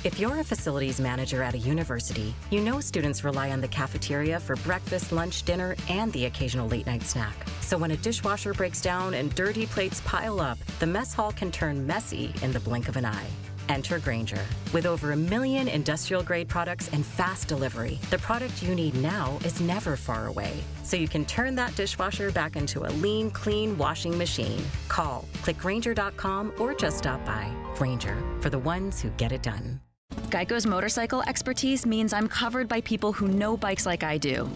If you're a facilities manager at a university, you know students rely on the cafeteria for breakfast, lunch, dinner, and the occasional late-night snack. So when a dishwasher breaks down and dirty plates pile up, the mess hall can turn messy in the blink of an eye. Enter Grainger. With over 1 million industrial-grade products and fast delivery, the product you need now is never far away. So you can turn that dishwasher back into a lean, clean washing machine. Call, click Grainger.com, or just stop by. Grainger, for the ones who get it done. Geico's motorcycle expertise means I'm covered by people who know bikes like I do.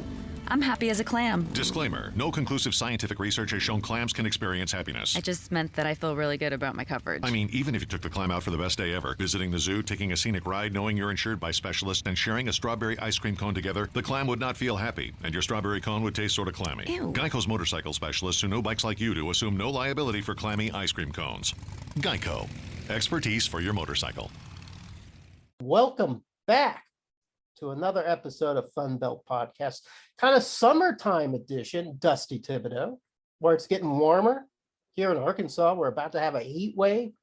I'm happy as a clam. Disclaimer, no conclusive scientific research has shown clams can experience happiness. I just meant that I feel really good about my coverage. I mean, even if you took the clam out for the best day ever, visiting the zoo, taking a scenic ride, knowing you're insured by specialists, and sharing a strawberry ice cream cone together, the clam would not feel happy, and your strawberry cone would taste sort of clammy. Ew. Geico's motorcycle specialists who know bikes like you do assume no liability for clammy ice cream cones. Geico. Expertise for your motorcycle. Welcome back to another episode of Fun Belt Podcast, kind of summertime edition, Dusty Thibodeaux, where it's getting warmer. Here in Arkansas, we're about to have a heat wave,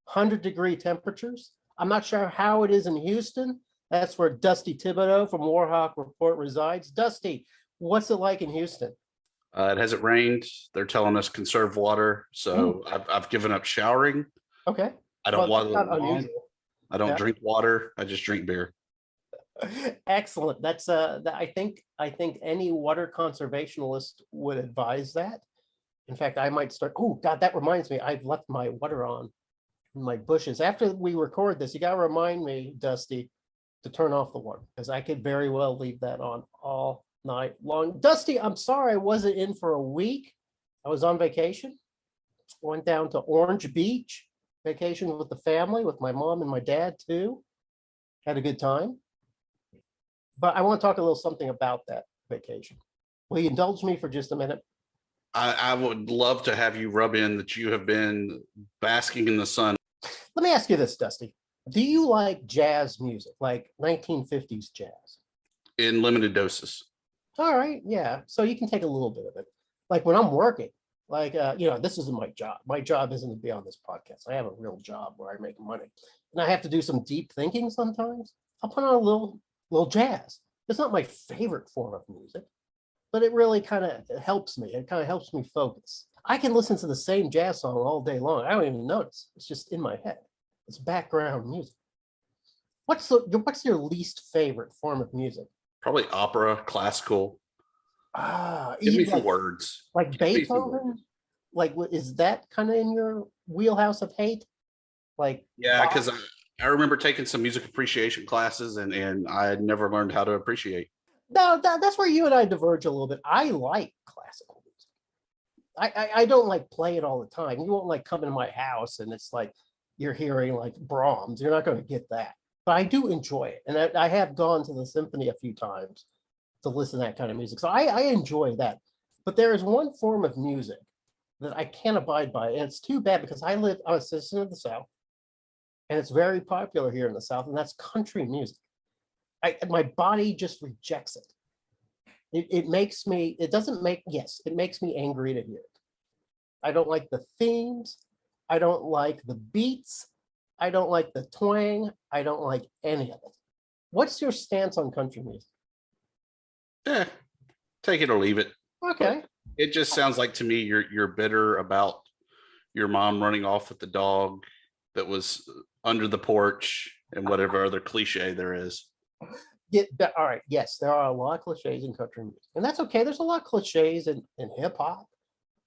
100-degree temperatures. I'm not sure how it is in Houston. That's where Dusty Thibodeaux from Warhawk Report resides. Dusty, what's it like in Houston? It hasn't rained. They're telling us conserve water, so I've given up showering. Okay. I don't Well, want that's not unusual. I don't Yeah. drink water. I just drink beer. Excellent. That's I think any water conservationist would advise that. In fact, I might start. Oh God, that reminds me. I've left my water on in my bushes. After we record this, you got to remind me, Dusty, to turn off the water, because I could very well leave that on all night long. Dusty, I'm sorry I wasn't in for a week. I was on vacation. Went down to Orange Beach, vacation with the family, with my mom and my dad too. Had a good time. But I want to talk a little something about that vacation. Will you indulge me for just a minute? I would love to have you rub in that you have been basking in the sun. Let me ask you this, Dusty. Do you like jazz music, like 1950s jazz? In limited doses. All right, yeah. So you can take a little bit of it. Like when I'm working, like, this isn't my job. My job isn't to be on this podcast. I have a real job where I make money. And I have to do some deep thinking sometimes. I'll put on a little jazz. It's not my favorite form of music, but it really kind of helps me. It kind of helps me focus. I can listen to the same jazz song all day long. I don't even notice. It's just in my head. It's background music. What's your least favorite form of music? Probably opera, classical. Give me some words. Like Beethoven? Like, is that kind of in your wheelhouse of hate? Like, Yeah, because I remember taking some music appreciation classes and I had never learned how to appreciate. No, that's where you and I diverge a little bit. I like classical music. I don't like play it all the time. You won't like come into my house and it's like you're hearing like Brahms. You're not going to get that. But I do enjoy it. And I have gone to the symphony a few times to listen to that kind of music. So I enjoy that. But there is one form of music that I can't abide by. And it's too bad because I'm a citizen of the South. And it's very popular here in the South. And that's country music. My body just rejects it. It makes me angry to hear it. I don't like the themes. I don't like the beats. I don't like the twang. I don't like any of it. What's your stance on country music? Take it or leave it. Okay. It just sounds like to me you're bitter about your mom running off with the dog that was under the porch and whatever other cliche there is. All right. Yes, there are a lot of cliches in country music, and that's okay. There's a lot of cliches in hip hop.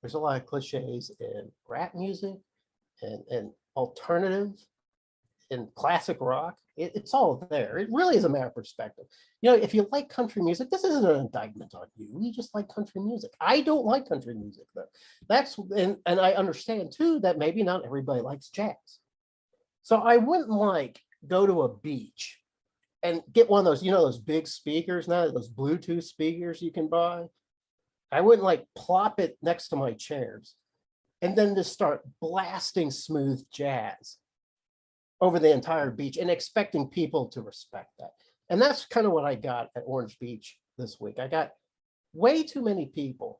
There's a lot of cliches in rap music and alternative and classic rock. It's all there. It really is a matter of perspective. If you like country music, this isn't an indictment on you. You just like country music. I don't like country music though. And I understand too that maybe not everybody likes jazz. So I wouldn't go to a beach and get one of those, those big speakers now, those Bluetooth speakers you can buy. I wouldn't plop it next to my chairs and then just start blasting smooth jazz over the entire beach and expecting people to respect that. And that's kind of what I got at Orange Beach this week. I got way too many people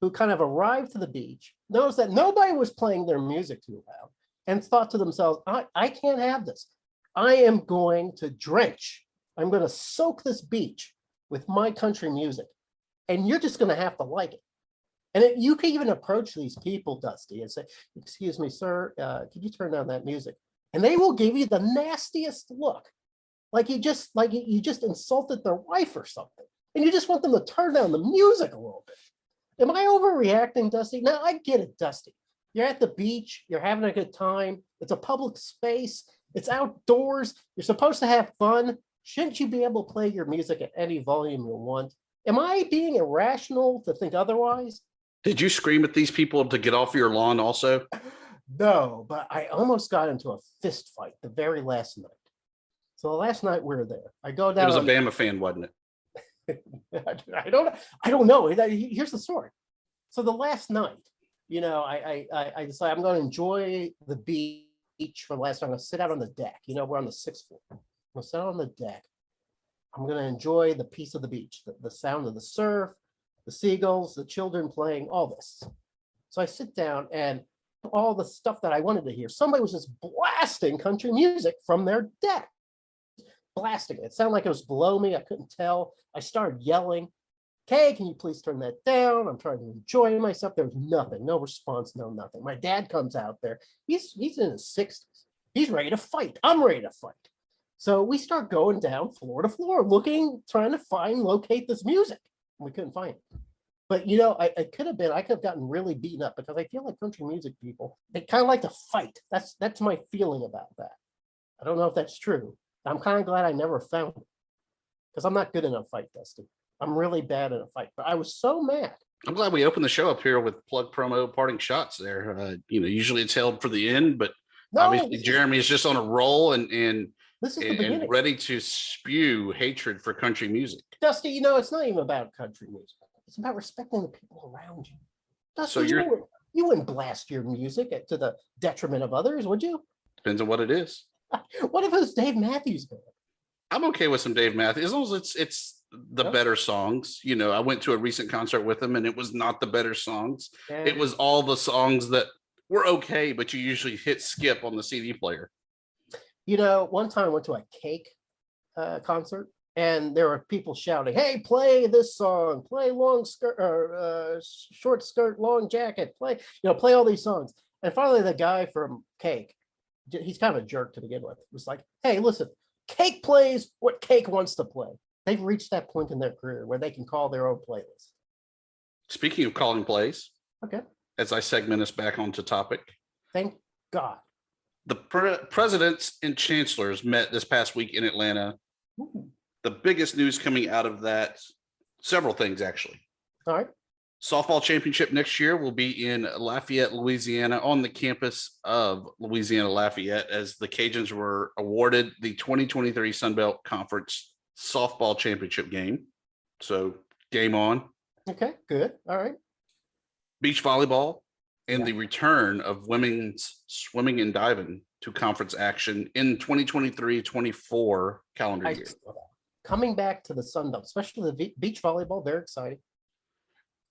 who kind of arrived to the beach, noticed that nobody was playing their music too loud, and thought to themselves, I can't have this. I am going to drench. I'm going to soak this beach with my country music. And you're just going to have to like it. And you can even approach these people, Dusty, and say, excuse me, sir, could you turn down that music? And they will give you the nastiest look. Like you just insulted their wife or something. And you just want them to turn down the music a little bit. Am I overreacting, Dusty? No, I get it, Dusty. You're at the beach, you're having a good time. It's a public space, it's outdoors, you're supposed to have fun. Shouldn't you be able to play your music at any volume you want? Am I being irrational to think otherwise? Did you scream at these people to get off your lawn also? No, but I almost got into a fist fight the very last night. So the last night we were there. I go down. It was a Bama fan, wasn't it? I don't know. Here's the story. So the last night, I decided I'm going to enjoy the beach for the last time. I'm going to sit out on the deck. We're on the 6th floor. I'm going to sit out on the deck. I'm going to enjoy the peace of the beach, the sound of the surf, the seagulls, the children playing, all this. So I sit down and all the stuff that I wanted to hear, somebody was just blasting country music from their deck. Blasting it. It sounded like it was below me. I couldn't tell. I started yelling, "Okay, can you please turn that down? I'm trying to enjoy myself." There was nothing, no response, no nothing. My dad comes out there. He's in his 60s. He's ready to fight. I'm ready to fight. So we start going down floor to floor, trying to locate this music. We couldn't find it. But I could have gotten really beaten up because I feel like country music people, they kind of like to fight. That's my feeling about that. I don't know if that's true. I'm kind of glad I never found it because I'm not good in a fight, Dusty. I'm really bad in a fight, but I was so mad. I'm glad we opened the show up here with plug promo parting shots there. Usually it's held for the end, but obviously Jeremy is just on a roll and this is the beginning. And ready to spew hatred for country music. Dusty, it's not even about country music. It's about respecting the people around you. Dusty, so you wouldn't blast your music to the detriment of others, would you? Depends on what it is. What if it was Dave Matthews Band? I'm okay with some Dave Matthews as long as it's the better songs. I went to a recent concert with him and it was not the better songs. Yeah. It was all the songs that were okay, but you usually hit skip on the CD player. One time I went to a Cake concert and there were people shouting, "Hey, play this song, play long skirt, short skirt, long jacket, play all these songs." And finally the guy from Cake, he's kind of a jerk to begin with, was like, "Hey, listen, Cake plays what Cake wants to play." They've reached that point in their career where they can call their own playlist. Speaking of calling plays, okay, as I segment us back onto topic. Thank God. The presidents and chancellors met this past week in Atlanta. Ooh. The biggest news coming out of that, several things actually. All right. Softball championship next year will be in Lafayette, Louisiana, on the campus of Louisiana-Lafayette, as the Cajuns were awarded the 2023 Sun Belt Conference softball championship game. So game on. Okay, good. All right. Beach volleyball and the return of women's swimming and diving to conference action in 2023-24 calendar year. Coming back to the Sun Belt, especially the beach volleyball, very exciting.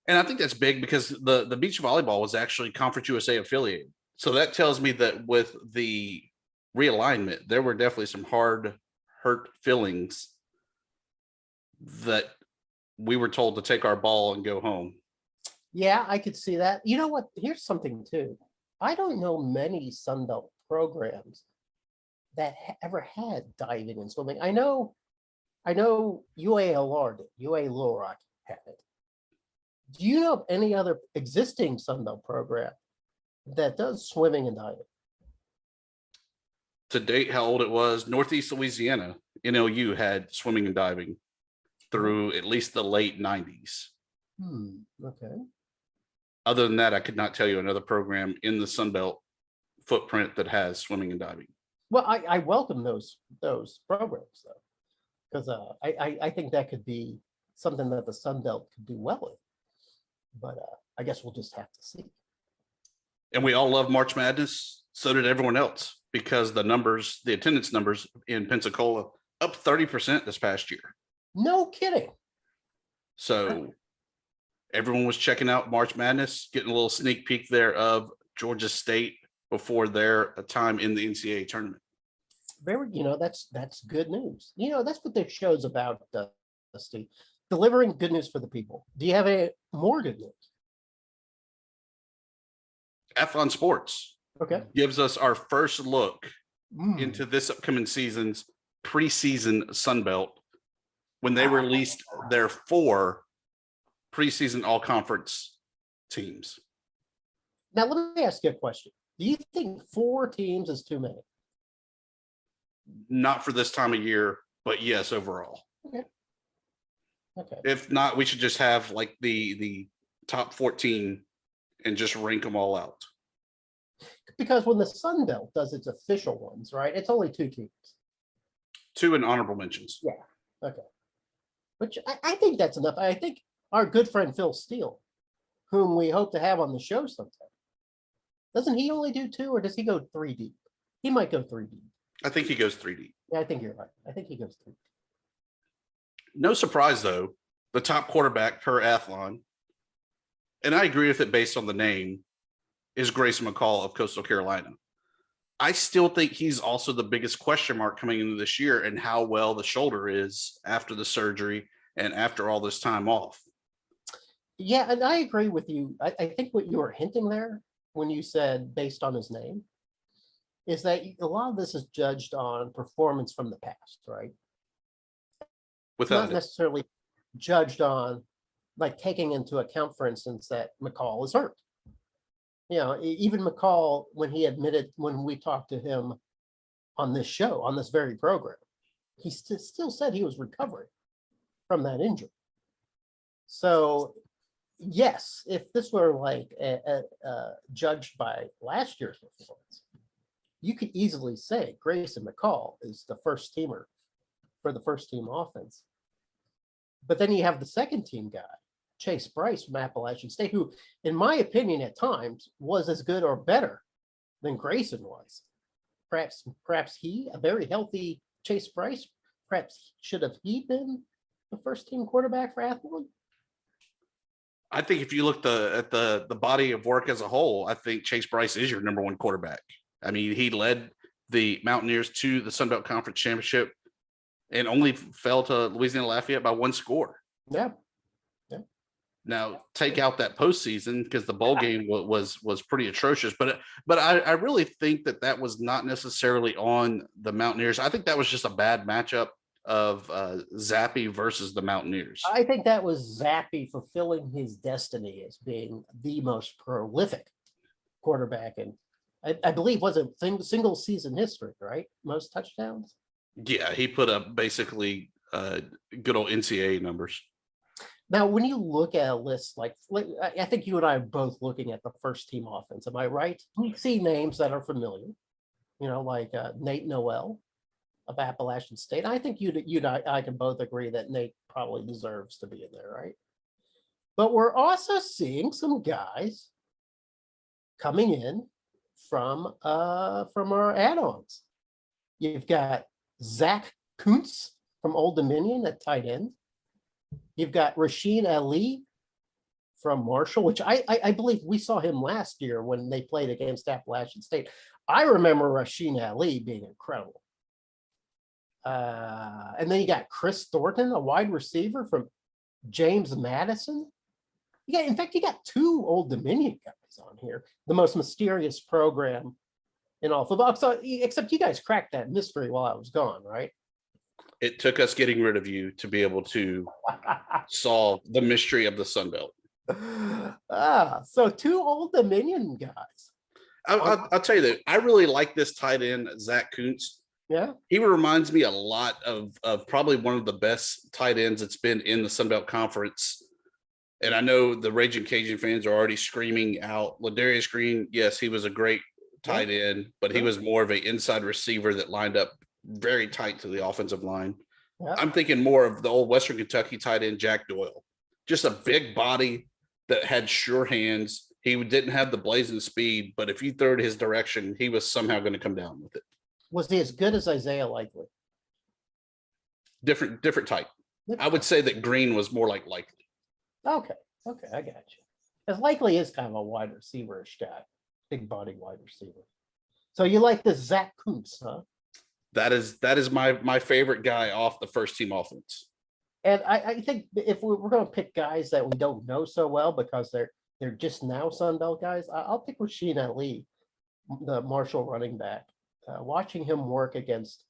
And I think that's big because the beach volleyball was actually Conference USA affiliated. So that tells me that with the realignment, there were definitely some hurt feelings that we were told to take our ball and go home. Yeah, I could see that. You know what? Here's something too. I don't know many Sun Belt programs that ever had diving and swimming. I know UALR did. UA Little Rock had it. Do you know of any other existing Sun Belt program that does swimming and diving? To date, how old it was, Northeast Louisiana, NLU had swimming and diving through at least the late 90s. Okay. Other than that, I could not tell you another program in the Sun Belt footprint that has swimming and diving. Well, I welcome those programs though, because I think that could be something that the Sun Belt could do well with. But I guess we'll just have to see. And we all love March Madness. So did everyone else, because the attendance numbers in Pensacola up 30% this past year. No kidding. So everyone was checking out March Madness, getting a little sneak peek there of Georgia State before their time in the NCAA tournament. Very, that's good news. That's what this show's about, Steve. Delivering good news for the people. Do you have any more good news? Athlon Sports Okay. gives us our first look Mm. into this upcoming season's preseason Sun Belt when they released their 4 preseason all-conference teams. Now, let me ask you a question. Do you think 4 teams is too many? Not for this time of year, but yes, overall. Okay. If not, we should just have like the top 14 and just rank them all out. Because when the Sun Belt does its official ones, right, it's only 2 teams. 2 and honorable mentions. Yeah. Okay. Which I think that's enough. I think our good friend Phil Steele, whom we hope to have on the show sometime, doesn't he only do 2, or does he go 3 deep? He might go 3 deep. I think he goes 3 deep. Yeah, I think you're right. I think he goes 3 deep. No surprise, though, the top quarterback per Athlon, and I agree with it based on the name, is Grayson McCall of Coastal Carolina. I still think he's also the biggest question mark coming into this year and how well the shoulder is after the surgery and after all this time off. Yeah, and I agree with you. I think what you were hinting there when you said based on his name is that a lot of this is judged on performance from the past, right? Not necessarily judged on, like, taking into account, for instance, that McCall is hurt. Even McCall, when he admitted, when we talked to him on this show, on this very program, he still said he was recovering from that injury. So, yes, if this were like judged by last year's performance, you could easily say Grayson McCall is the first teamer for the first team offense. But then you have the second team guy, Chase Bryce from Appalachian State, who, in my opinion, at times was as good or better than Grayson was. Perhaps he, a very healthy Chase Bryce, perhaps should have he been the first team quarterback for Athlon? I think if you look at the body of work as a whole, I think Chase Bryce is your number 1 quarterback. I mean, he led the Mountaineers to the Sun Belt Conference Championship and only fell to Louisiana-Lafayette by 1 score. Yeah. Now, take out that postseason because the bowl game was pretty atrocious. But I really think that was not necessarily on the Mountaineers. I think that was just a bad matchup of Zappy versus the Mountaineers. I think that was Zappy fulfilling his destiny as being the most prolific quarterback, and I believe was a single season history, right? Most touchdowns. Yeah, he put up basically good old NCAA numbers. Now, when you look at a list like I think you and I are both looking at the first team offense. Am I right? You see names that are familiar, like Nate Noel of Appalachian State. I think I can both agree that Nate probably deserves to be in there, right? But we're also seeing some guys coming in from our add-ons. You've got Zach Kuntz from Old Dominion at tight end. You've got Rasheen Ali from Marshall, which I believe we saw him last year when they played against Appalachian State. I remember Rasheen Ali being incredible. And then you got Chris Thornton, a wide receiver from James Madison. In fact, you got 2 Old Dominion guys on here. The most mysterious program in all football. So, except you guys cracked that mystery while I was gone, right? It took us getting rid of you to be able to solve the mystery of the Sun Belt. So 2 Old Dominion guys. I'll tell you that I really like this tight end, Zach Kuntz. Yeah. He reminds me a lot of probably one of the best tight ends that's been in the Sun Belt Conference. And I know the Raging Cajun fans are already screaming out Ladarius Green. Yes, he was a great tight end, but he was more of an inside receiver that lined up very tight to the offensive line. Yeah. I'm thinking more of the old Western Kentucky tight end, Jack Doyle. Just a big body that had sure hands. He didn't have the blazing speed, but if you threw it his direction, he was somehow going to come down with it. Was he as good as Isaiah Likely? Different type. I would say that Green was more like Likely. Okay, I got you. Because Likely is kind of a wide receiver-ish guy, big body wide receiver. So you like this Zach Kuntz, huh? That is my favorite guy off the first team offense. And I think if we're going to pick guys that we don't know so well because they're just now Sun Belt guys, I'll pick Rasheen Ali, the Marshall running back. Watching him work against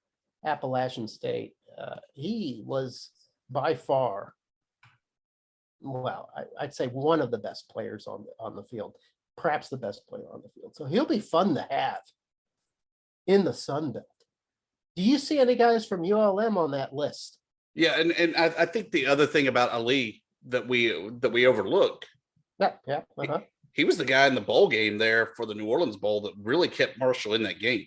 Appalachian State, he was by far, well, I'd say one of the best players on the field, perhaps the best player on the field. So he'll be fun to have in the Sun Belt. Do you see any guys from ULM on that list? Yeah, and I think the other thing about Ali that we overlook, Yeah. he was the guy in the bowl game there for the New Orleans Bowl that really kept Marshall in that game,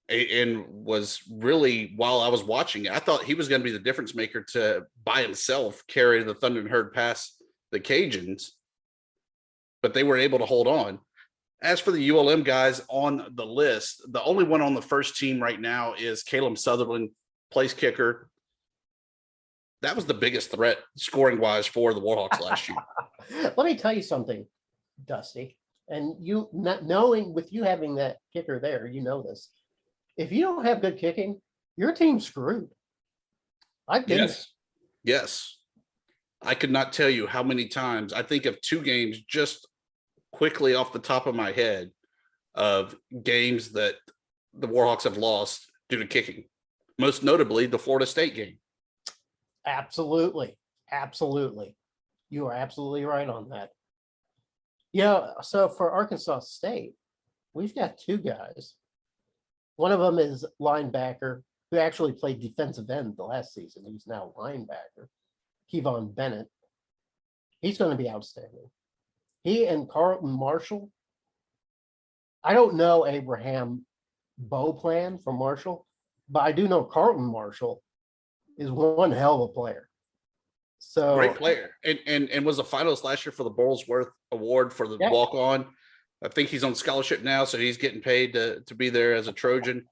and was really, while I was watching it, I thought he was going to be the difference maker to by himself carry the Thunder and Herd past the Cajuns, but they were able to hold on. As for the ULM guys on the list, the only one on the first team right now is Caleb Sutherland, place kicker. That was the biggest threat scoring wise for the Warhawks last year. Let me tell you something, Dusty, and you not knowing with you having that kicker there, you know this. If you don't have good kicking, your team's screwed. I've been there. Yes. I could not tell you how many times. I think of 2 games just quickly off the top of my head of games that the Warhawks have lost due to kicking. Most notably, the Florida State game. Absolutely. You are absolutely right on that. Yeah, so for Arkansas State, we've got 2 guys. One of them is linebacker who actually played defensive end the last season. He's now linebacker, Kevon Bennett. He's going to be outstanding. He and Carlton Marshall. I don't know Abraham Beauplan from Marshall, but I do know Carlton Marshall is one hell of a player. So Great player, and was a finalist last year for the Burlsworth Award for the walk-on. I think he's on scholarship now, so he's getting paid to be there as a Trojan.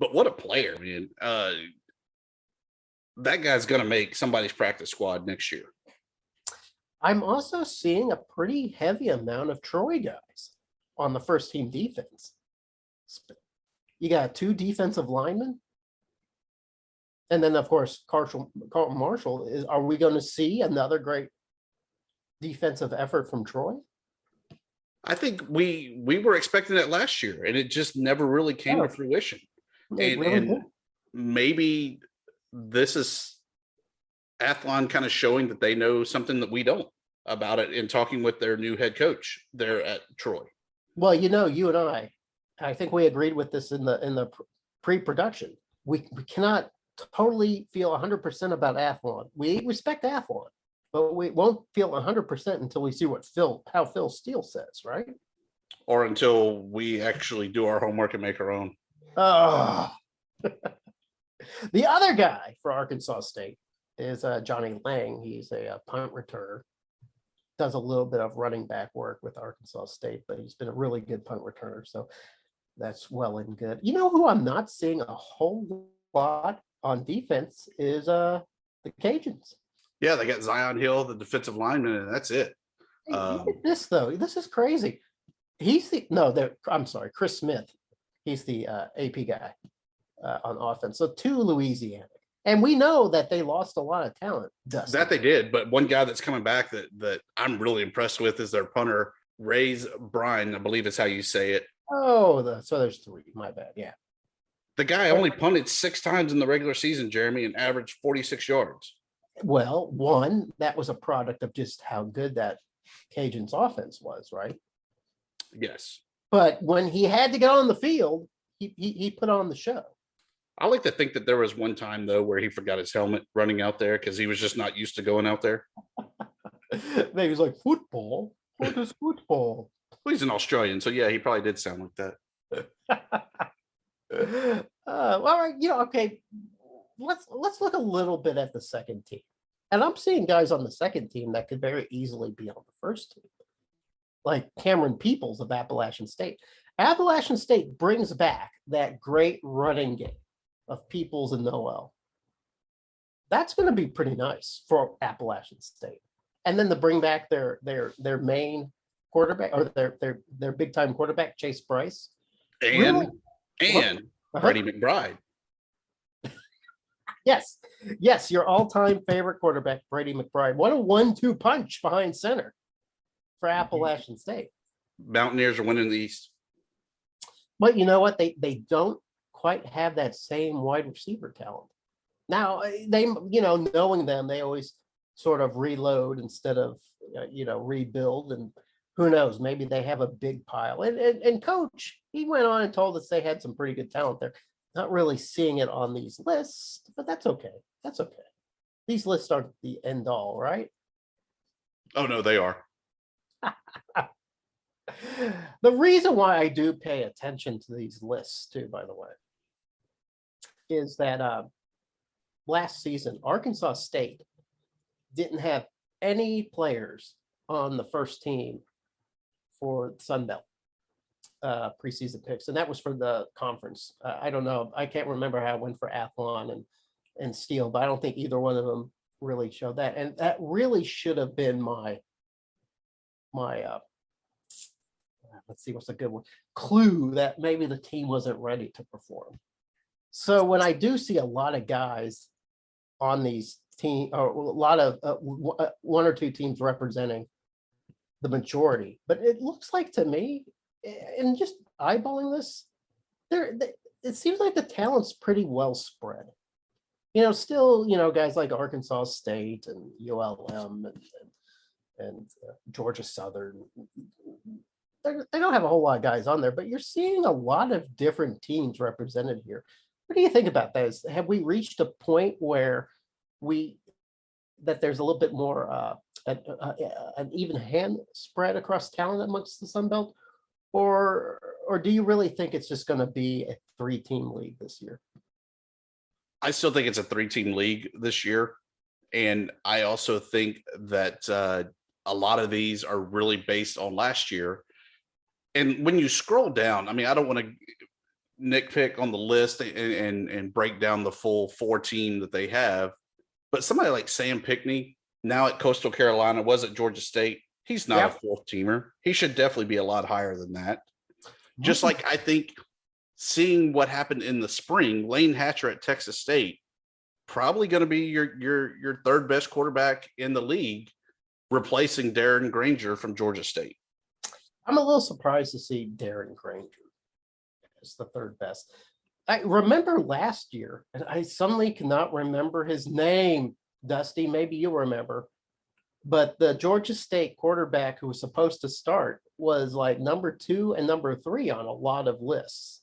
But what a player, man! That guy's going to make somebody's practice squad next year. I'm also seeing a pretty heavy amount of Troy guys on the first team defense. You got 2 defensive linemen. And then, of course, Carlton Marshall. Are we going to see another great defensive effort from Troy? I think we were expecting that last year, and it just never really came to fruition. And maybe this is Athlon kind of showing that they know something that we don't about it in talking with their new head coach there at Troy. Well, you and I think we agreed with this in the pre-production. We cannot totally feel 100% about Athlon. We respect Athlon, but we won't feel 100% until we see how Phil Steele says, right? Or until we actually do our homework and make our own. Oh. The other guy for Arkansas State is Johnny Lang. He's a punt returner. Does a little bit of running back work with Arkansas State, but he's been a really good punt returner. So that's well and good. You know who I'm not seeing a whole lot on defense is the Cajuns. Yeah, they got Zion Hill, the defensive lineman, and that's it. Hey, look at this though. This is crazy. I'm sorry, Chris Smith. He's the AP guy on offense. So 2 Louisiana. And we know that they lost a lot of talent. Dustin. That they did, but one guy that's coming back that I'm really impressed with is their punter, Ray's Bryan, I believe is how you say it. Oh, so there's 3. My bad. Yeah. The guy only punted 6 times in the regular season, Jeremy, and averaged 46 yards. Well, one, that was a product of just how good that Cajuns offense was, right? Yes. But when he had to get on the field, he put on the show. I like to think that there was one time, though, where he forgot his helmet running out there because he was just not used to going out there. Maybe he's like, football? What is football? Well, he's an Australian, so yeah, he probably did sound like that. All right, okay. Let's look a little bit at the second team. And I'm seeing guys on the second team that could very easily be on the first team, like Cameron Peoples of Appalachian State. Appalachian State brings back that great running game of Peoples and Noel. That's going to be pretty nice for Appalachian State. And then to bring back their main quarterback, or their big time quarterback, Chase Bryce. And Freddie McBride. Yes, yes, your all-time favorite quarterback, Brady McBride. What a 1-2 punch behind center for Appalachian State. Mountaineers are winning the East. But you know what? They don't quite have that same wide receiver talent. Now, they, knowing them, they always sort of reload instead of, rebuild. And who knows, maybe they have a big pile. And Coach, he went on and told us they had some pretty good talent there. Not really seeing it on these lists, but that's okay. That's okay. These lists aren't the end all, right? Oh, no, they are. The reason why I do pay attention to these lists too, by the way, is that last season, Arkansas State didn't have any players on the first team for Sun Belt preseason picks, and that was for the conference. I don't know. I can't remember how it went for Athlon and Steele, but I don't think either one of them really showed that. And that really should have been my let's see, what's a good one? Clue that maybe the team wasn't ready to perform. So when I do see a lot of guys on these team, or a lot of one or two teams representing the majority, but it looks like to me, and just eyeballing this, it seems like the talent's pretty well spread. Still, guys like Arkansas State and ULM and Georgia Southern, they don't have a whole lot of guys on there, but you're seeing a lot of different teams represented here. What do you think about that? Have we reached a point where that there's a little bit more an even hand spread across talent amongst the Sun Belt, or do you really think it's just going to be a 3-team league this year? I still think it's a 3-team league this year, and I also think that a lot of these are really based on last year. And when you scroll down, I mean, I don't want to nitpick on the list and break down the full 4 team that they have, but somebody like Sam Pickney, now at Coastal Carolina, was at Georgia State. He's not a 4th teamer. He should definitely be a lot higher than that. Just like I think seeing what happened in the spring, Lane Hatcher at Texas State, probably going to be your 3rd best quarterback in the league, replacing Darren Granger from Georgia State. I'm a little surprised to see Darren Granger as the 3rd best. I remember last year, and I suddenly cannot remember his name. Dusty, maybe you remember, but the Georgia State quarterback who was supposed to start was like number 2 and number 3 on a lot of lists.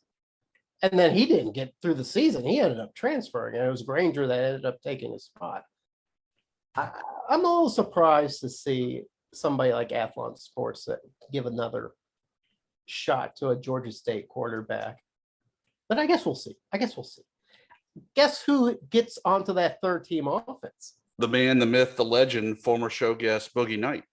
And then he didn't get through the season. He ended up transferring, and it was Granger that ended up taking his spot. I'm a little surprised to see somebody like Athlon Sports that give another shot to a Georgia State quarterback. But I guess we'll see. Guess who gets onto that 3rd team offense? The man, the myth, the legend, former show guest, Boogie Knight.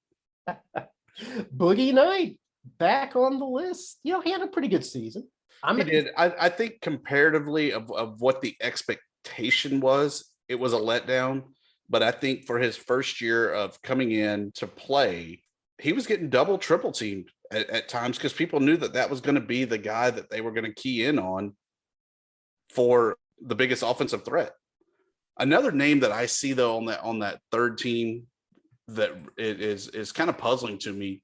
Boogie Knight back on the list. He had a pretty good season. He did. I think comparatively of what the expectation was, it was a letdown. But I think for his first year of coming in to play, he was getting double, triple teamed at times because people knew that was going to be the guy that they were going to key in on for the biggest offensive threat. Another name that I see though on that 3rd team that is kind of puzzling to me,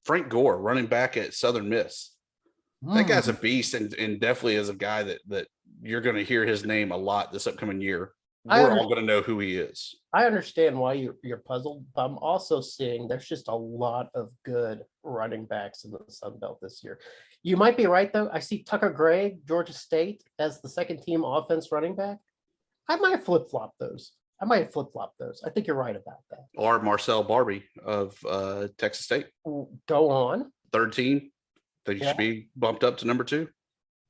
Frank Gore, running back at Southern Miss. That guy's a beast and definitely is a guy that you're going to hear his name a lot this upcoming year. We're all going to know who he is. I understand why you're puzzled, but I'm also seeing there's just a lot of good running backs in the Sun Belt this year. You might be right, though. I see Tucker Gregg, Georgia State, as the 2nd team offense running back. I might flip-flop those. I think you're right about that. Or Marcel Barbie of Texas State. Go on. 3rd team. They should be bumped up to number 2.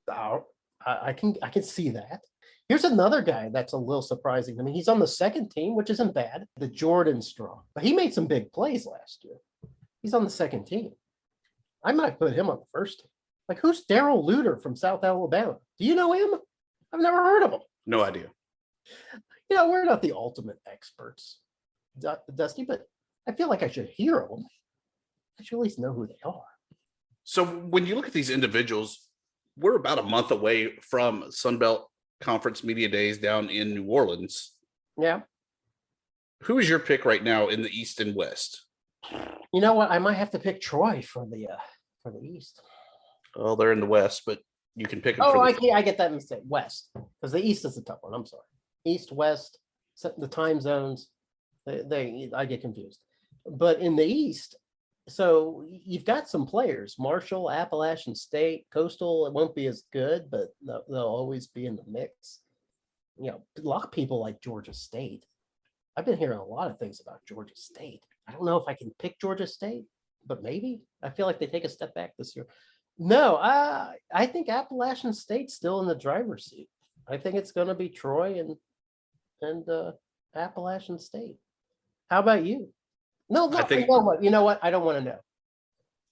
I can see that. Here's another guy that's a little surprising to me. He's on the 2nd team, which isn't bad. The Jordan Straw. But he made some big plays last year. He's on the 2nd team. I might put him on the 1st team. Like, who's Darrell Luter from South Alabama? Do you know him? I've never heard of him. No idea. We're not the ultimate experts, Dusty, but I feel like I should hear of them. I should at least know who they are. So when you look at these individuals, we're about a month away from Sunbelt conference media days down in New Orleans. Yeah. Who is your pick right now in the East and West? You know what? I might have to pick Troy for the East. Well, they're in the West, but you can pick them. Oh, I get that mistake. West, because the East is a tough one. I'm sorry. East, West, the time zones, I get confused. But in the East, so you've got some players: Marshall, Appalachian State, Coastal. It won't be as good, but they'll always be in the mix. You know, a lot of people like Georgia State. I've been hearing a lot of things about Georgia State. I don't know if I can pick Georgia State, but maybe. I feel like they take a step back this year. No, I think Appalachian State's still in the driver's seat. I think it's going to be Troy and Appalachian State. How about you? No, you know what? I don't want to know.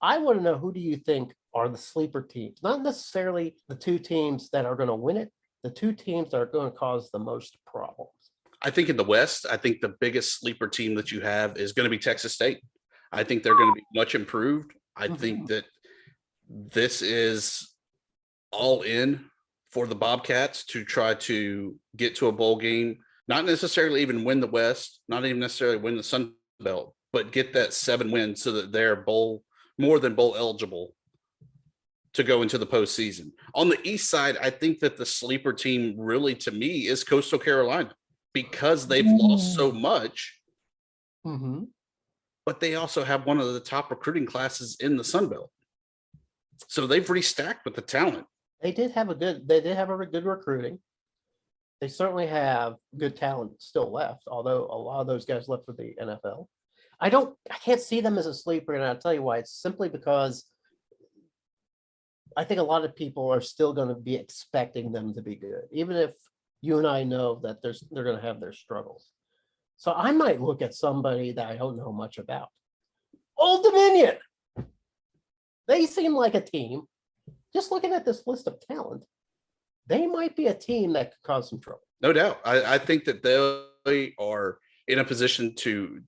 I want to know, who do you think are the sleeper teams? Not necessarily the two teams that are going to win it, the two teams that are going to cause the most problems. I think in the West, I think the biggest sleeper team that you have is going to be Texas State. I think they're going to be much improved. I think that this is all in for the Bobcats to try to get to a bowl game, not necessarily even win the West, not even necessarily win the Sun Belt, but get that 7 wins so that they're more than bowl eligible to go into the postseason. On the East side, I think that the sleeper team really, to me, is Coastal Carolina, because they've lost so much. But they also have one of the top recruiting classes in the Sun Belt. So they've restacked with the talent. They did have a good recruiting. They certainly have good talent still left, although a lot of those guys left for the NFL. I can't see them as a sleeper, and I'll tell you why. It's simply because I think a lot of people are still going to be expecting them to be good, even if you and I know that they're going to have their struggles. So I might look at somebody that I don't know much about. Old Dominion. They seem like a team. Just looking at this list of talent, they might be a team that could cause some trouble. No doubt. I think that they are in a position to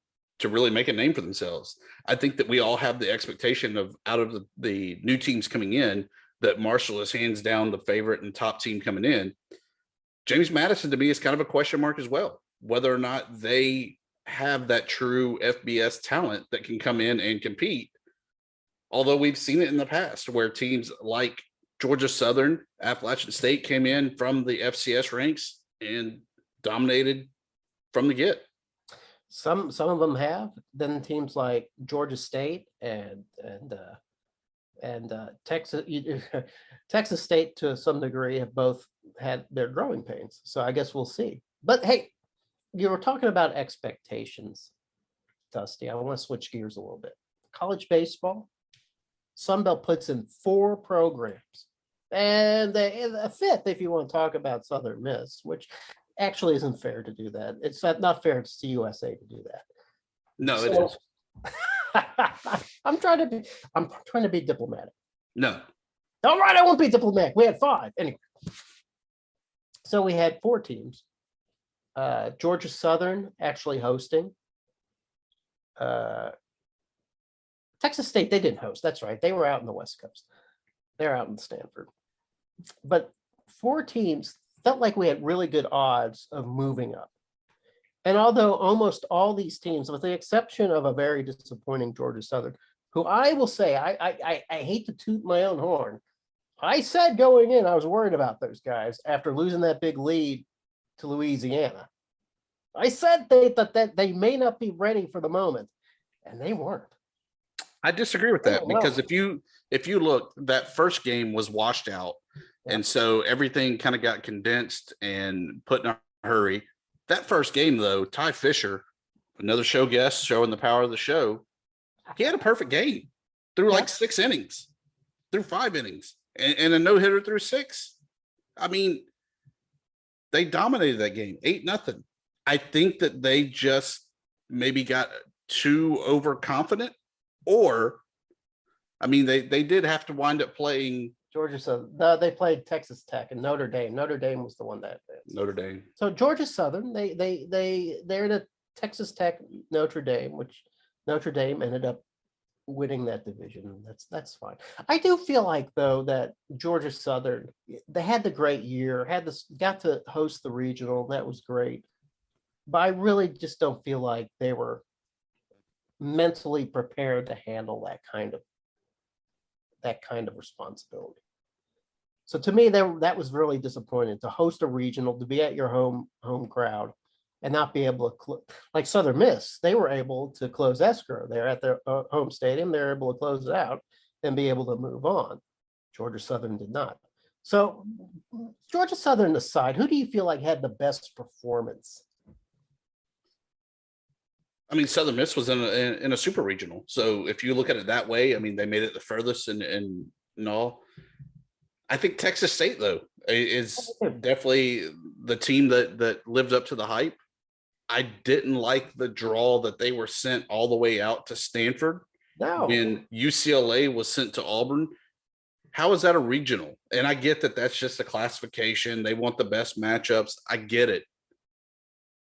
really make a name for themselves. I think that we all have the expectation of, out of the new teams coming in, that Marshall is hands down the favorite and top team coming in. James Madison, to me, is kind of a question mark as well, whether or not they have that true FBS talent that can come in and compete. Although we've seen it in the past where teams like Georgia Southern, Appalachian State came in from the FCS ranks and dominated from the get. Some of them have. Then teams like Georgia State and Texas State to some degree have both had their growing pains. So I guess we'll see. But hey, you were talking about expectations, Dusty. I want to switch gears a little bit. College baseball, Sunbelt puts in 4 programs, and a fifth, if you want to talk about Southern Miss, which actually isn't fair to do that. It's not fair to CUSA to do that. No, it is. I'm trying to be diplomatic. No. All right, I won't be diplomatic. We had 5 anyway. So we had 4 teams. Georgia Southern actually hosting. Texas State, they didn't host. That's right. They were out in the West Coast. They're out in Stanford. But 4 teams felt like we had really good odds of moving up. And although almost all these teams, with the exception of a very disappointing Georgia Southern, who I will say, I hate to toot my own horn. I said going in, I was worried about those guys after losing that big lead to Louisiana. I said that they may not be ready for the moment, and they weren't. I disagree with that, because if you look, that first game was washed out. Yeah. And so everything kind of got condensed and put in a hurry. That first game, though, Ty Fisher, another show guest showing the power of the show, he had a perfect game through like 6 innings, through 5 innings, and a no-hitter through 6. I mean, they dominated that game, 8-0. I think that they just maybe got too overconfident, or, I mean, they did have to wind up playing Georgia. So they played Texas Tech and Notre Dame. Notre Dame was the one that advanced. Notre Dame. So Georgia Southern, they're in a Texas Tech Notre Dame, which Notre Dame ended up winning that division. That's fine. I do feel like though that Georgia Southern, they had the great year, got to host the regional. That was great. But I really just don't feel like they were mentally prepared to handle that kind of responsibility. So to me, that was really disappointing to host a regional, to be at your home crowd, and not be able to like Southern Miss. They were able to close escrow. They're at their home stadium. They're able to close it out and be able to move on. Georgia Southern did not. So Georgia Southern aside, who do you feel like had the best performance? I mean, Southern Miss was in a super regional. So if you look at it that way, I mean, they made it the furthest and all. I think Texas State, though, is definitely the team that lived up to the hype. I didn't like the draw that they were sent all the way out to Stanford. No. When UCLA was sent to Auburn. How is that a regional? And I get that that's just a classification. They want the best matchups. I get it.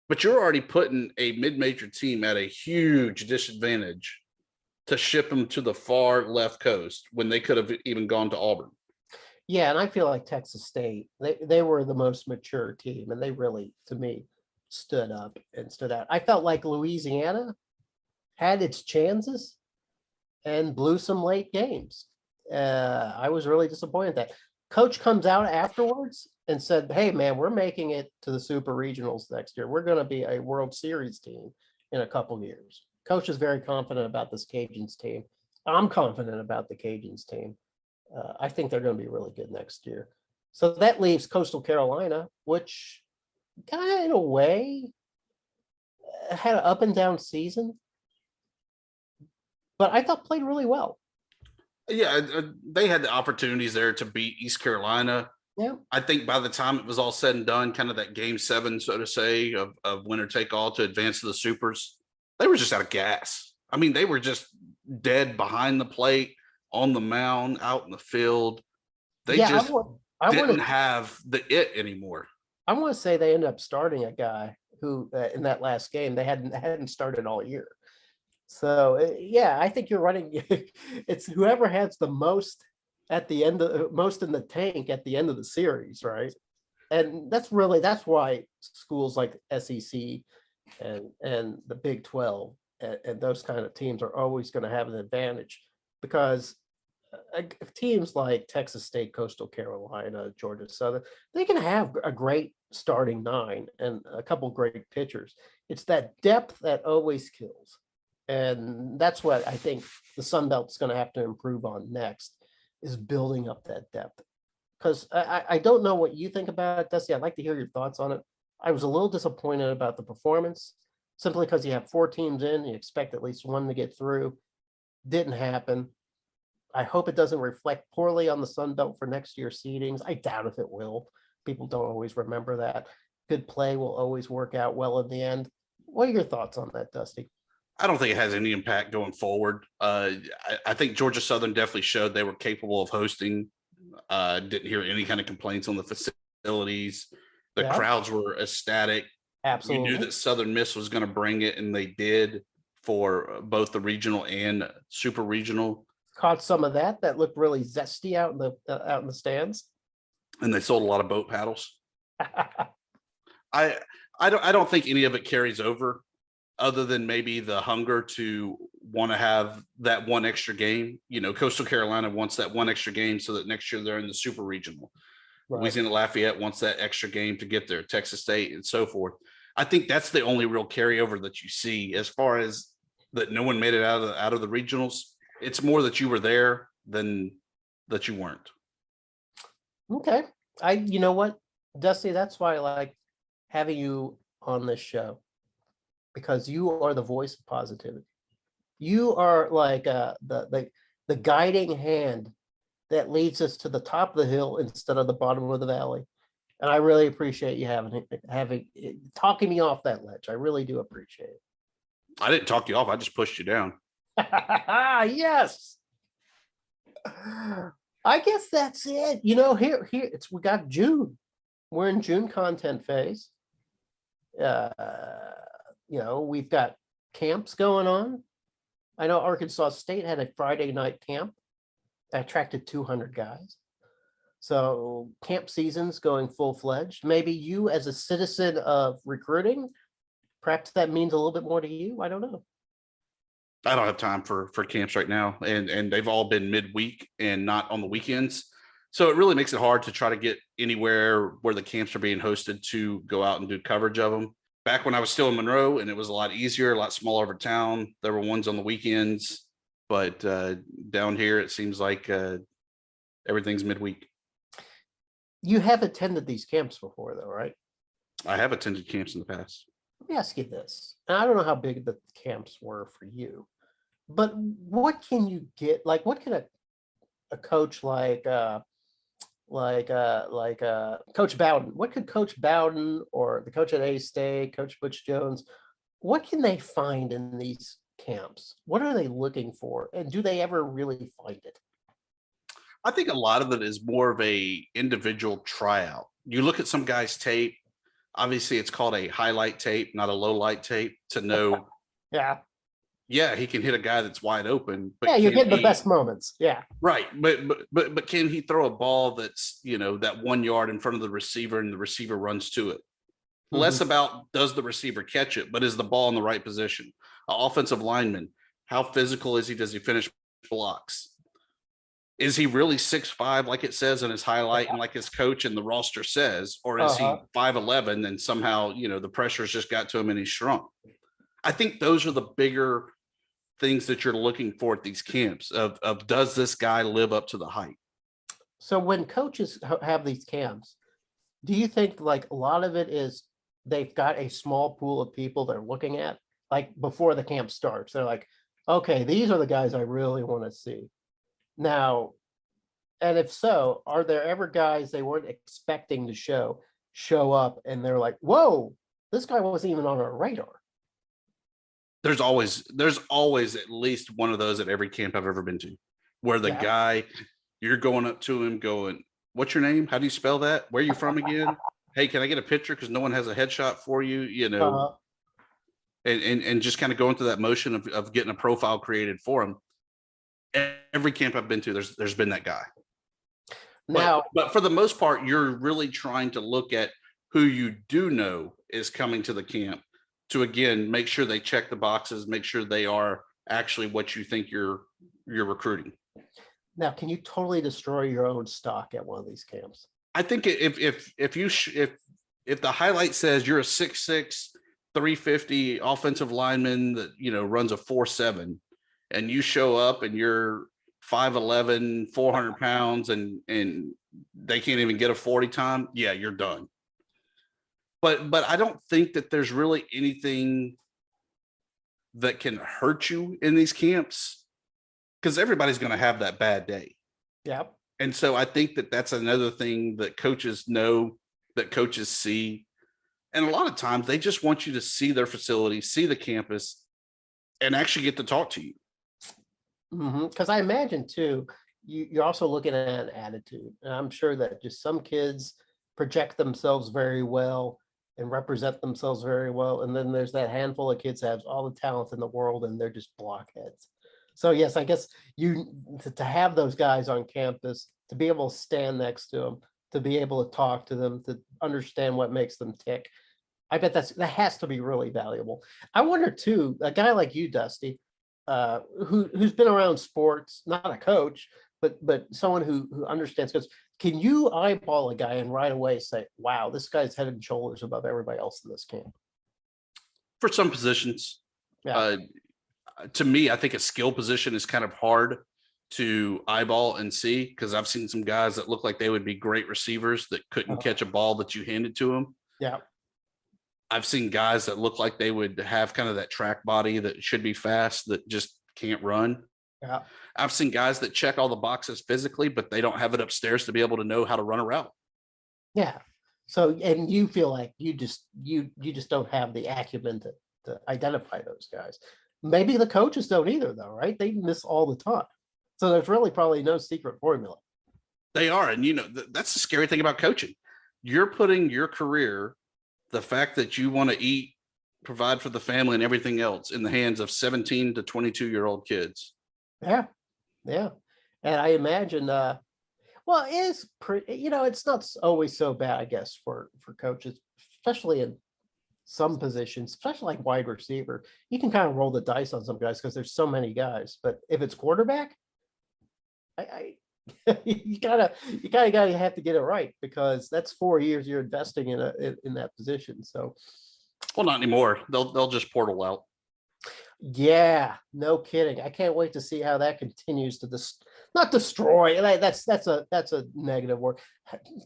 But you're already putting a mid-major team at a huge disadvantage to ship them to the far left coast when they could have even gone to Auburn. Yeah, and I feel like Texas State, they were the most mature team, and they really, to me, stood up and stood out. I felt like Louisiana had its chances and blew some late games. I was really disappointed that coach comes out afterwards and said, hey, man, we're making it to the super regionals next year. We're going to be a World Series team in a couple years. Coach is very confident about this Cajuns team. I'm confident about the Cajuns team. I think they're going to be really good next year. So that leaves Coastal Carolina, which kind of in a way had an up and down season, but I thought played really well. Yeah, they had the opportunities there to beat East Carolina. Yeah, I think by the time it was all said and done, kind of that game 7, so to say, of winner take all to advance to the supers, they were just out of gas. I mean, they were just dead behind the plate, on the mound, out in the field. They just didn't have the it anymore. I want to say they ended up starting a guy who in that last game they hadn't started all year. So yeah, I think you're running. It's whoever has the most at the end of most in the tank at the end of the series, right? And that's why schools like SEC and the Big 12 and those kind of teams are always going to have an advantage, because teams like Texas State, Coastal Carolina, Georgia Southern, they can have a great starting 9 and a couple great pitchers. It's that depth that always kills. And that's what I think the Sun Belt's going to have to improve on next, is building up that depth. Because I don't know what you think about it, Dusty. I'd like to hear your thoughts on it. I was a little disappointed about the performance, simply because you have 4 teams in, you expect at least one to get through. Didn't happen. I hope it doesn't reflect poorly on the Sun Belt for next year's seedings. I doubt if it will. People don't always remember that. Good play will always work out well in the end. What are your thoughts on that, Dusty? I don't think it has any impact going forward. I think Georgia Southern definitely showed they were capable of hosting. Didn't hear any kind of complaints on the facilities. The crowds were ecstatic. Absolutely. You knew that Southern Miss was going to bring it, and they did for both the regional and super regional. Caught some of that looked really zesty out in the stands. And they sold a lot of boat paddles. I don't think any of it carries over, other than maybe the hunger to want to have that one extra game. You know, Coastal Carolina wants that one extra game so that next year they're in the super regional. Right. Louisiana-Lafayette wants that extra game to get there, Texas State and so forth. I think that's the only real carryover that you see, as far as that no one made it out of the regionals. It's more that you were there than that you weren't. Okay. You know what, Dusty, that's why I like having you on this show, because you are the voice of positivity. You are like the guiding hand that leads us to the top of the hill instead of the bottom of the valley. And I really appreciate you talking me off that ledge. I really do appreciate it. I didn't talk you off. I just pushed you down. Yes. I guess that's it. You know, we got June. We're in June content phase. You know, we've got camps going on. I know Arkansas State had a Friday night camp that attracted 200 guys. So camp season's going full-fledged. Maybe you, as a citizen of recruiting, perhaps that means a little bit more to you. I don't know. I don't have time for camps right now, and they've all been midweek and not on the weekends. So it really makes it hard to try to get anywhere where the camps are being hosted to go out and do coverage of them. Back when I was still in Monroe, and it was a lot easier, a lot smaller of a town, there were ones on the weekends, but down here it seems like everything's midweek. You have attended these camps before, though, right? I have attended camps in the past. Let me ask you this. And I don't know how big the camps were for you, but what can you get? Like, what can a coach like Coach Bowden, what could Coach Bowden or the coach at A-State, Coach Butch Jones, what can they find in these camps? What are they looking for? And do they ever really find it? I think a lot of it is more of a individual tryout. You look at some guy's tape. Obviously, it's called a highlight tape, not a low light tape, to know. Yeah, he can hit a guy that's wide open. But yeah, you're getting the best moments. Yeah, right. But can he throw a ball that's, that 1 yard in front of the receiver and the receiver runs to it? Mm-hmm. Less about does the receiver catch it, but is the ball in the right position? Offensive lineman, how physical is he? Does he finish blocks? Is he really 6'5", like it says in his highlight and like his coach and the roster says, or is he 5'11" and somehow, the pressure's just got to him and he's shrunk? I think those are the bigger things that you're looking for at these camps of does this guy live up to the hype? So when coaches have these camps, do you think like a lot of it is they've got a small pool of people they're looking at, like before the camp starts? They're like, okay, these are the guys I really want to see. Now, and if so, are there ever guys they weren't expecting to show up and they're like, whoa, this guy wasn't even on our radar? There's always at least one of those at every camp I've ever been to, where the guy, you're going up to him going, what's your name? How do you spell that? Where are you from again? Hey, can I get a picture? Because no one has a headshot for you, and just kind of going through that motion of getting a profile created for him. Every camp I've been to, there's been that guy. Now, but for the most part, you're really trying to look at who you do know is coming to the camp to, again, make sure they check the boxes, make sure they are actually what you think you're recruiting. Now, can you totally destroy your own stock at one of these camps? I think if the highlight says you're a 6'6", 350 offensive lineman that runs a 4.7, and you show up and you're 5'11", 400 pounds, and they can't even get a 40 time, yeah, you're done. But I don't think that there's really anything that can hurt you in these camps, because everybody's going to have that bad day. Yep. And so I think that that's another thing that coaches know, that coaches see. And a lot of times they just want you to see their facility, see the campus, and actually get to talk to you. Because I imagine too, you're also looking at an attitude. And I'm sure that just some kids project themselves very well and represent themselves very well. And then there's that handful of kids that have all the talent in the world and they're just blockheads. So yes, I guess to have those guys on campus, to be able to stand next to them, to be able to talk to them, to understand what makes them tick. I bet that has to be really valuable. I wonder too, a guy like you, Dusty, who's been around sports, not a coach, but someone who understands, because can you eyeball a guy and right away say, wow, this guy's head and shoulders above everybody else in this camp? For some positions. Yeah. To me, I think a skill position is kind of hard to eyeball and see, because I've seen some guys that look like they would be great receivers that couldn't catch a ball that you handed to them. Yeah. I've seen guys that look like they would have kind of that track body that should be fast that just can't run. Yeah. I've seen guys that check all the boxes physically, but they don't have it upstairs to be able to know how to run a route. Yeah. So, and you feel like you just don't have the acumen to identify those guys. Maybe the coaches don't either, though, right? They miss all the time. So there's really probably no secret formula. They are. And, that's the scary thing about coaching. You're putting your career, the fact that you want to eat provide for the family and everything else in the hands of 17 to 22-year-old kids. Yeah. And I imagine, well, it is pretty, it's not always so bad, I guess, for coaches, especially in some positions, especially like wide receiver. You can kind of roll the dice on some guys because there's so many guys. But if it's quarterback, I you gotta have to get it right, because that's 4 years you're investing in that position. So, well, not anymore. They'll just portal out. Yeah, no kidding. I can't wait to see how that continues to not destroy. That's a negative word.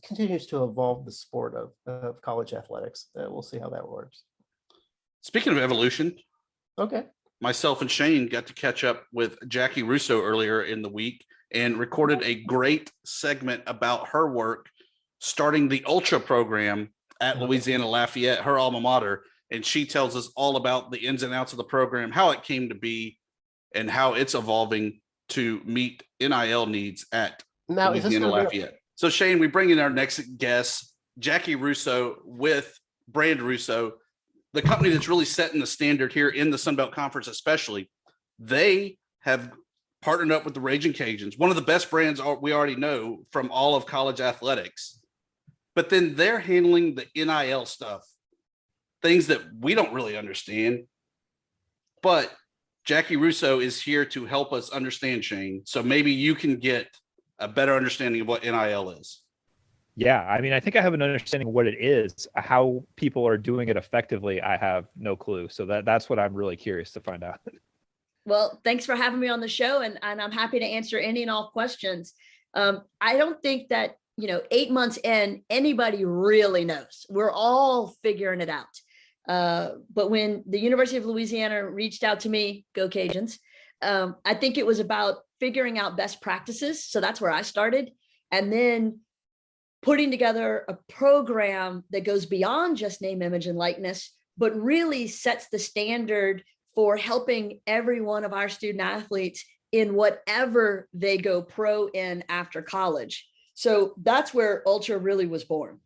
Continues to evolve the sport of college athletics. We'll see how that works. Speaking of evolution, okay, myself and Shane got to catch up with Jaci Russo earlier in the week and recorded a great segment about her work starting the Ultra program at Louisiana-Lafayette, her alma mater. And she tells us all about the ins and outs of the program, how it came to be, and how it's evolving to meet NIL needs at Louisiana-Lafayette. So, Shane, we bring in our next guest, Jaci Russo with Brand Russo, the company that's really setting the standard here in the Sun Belt Conference especially. They have partnered up with the Raging Cajuns, one of the best brands we already know from all of college athletics. But then they're handling the NIL stuff, things that we don't really understand. But Jaci Russo is here to help us understand, Shane. So maybe you can get a better understanding of what NIL is. Yeah, I mean, I think I have an understanding of what it is. How people are doing it effectively, I have no clue. So that's what I'm really curious to find out. Well, thanks for having me on the show, and I'm happy to answer any and all questions. I don't think that, 8 months in, anybody really knows. We're all figuring it out. But when the University of Louisiana reached out to me, go Cajuns, I think it was about figuring out best practices. So that's where I started. And then putting together a program that goes beyond just name, image, and likeness, but really sets the standard for helping every one of our student athletes in whatever they go pro in after college. So that's where Ultra really was born.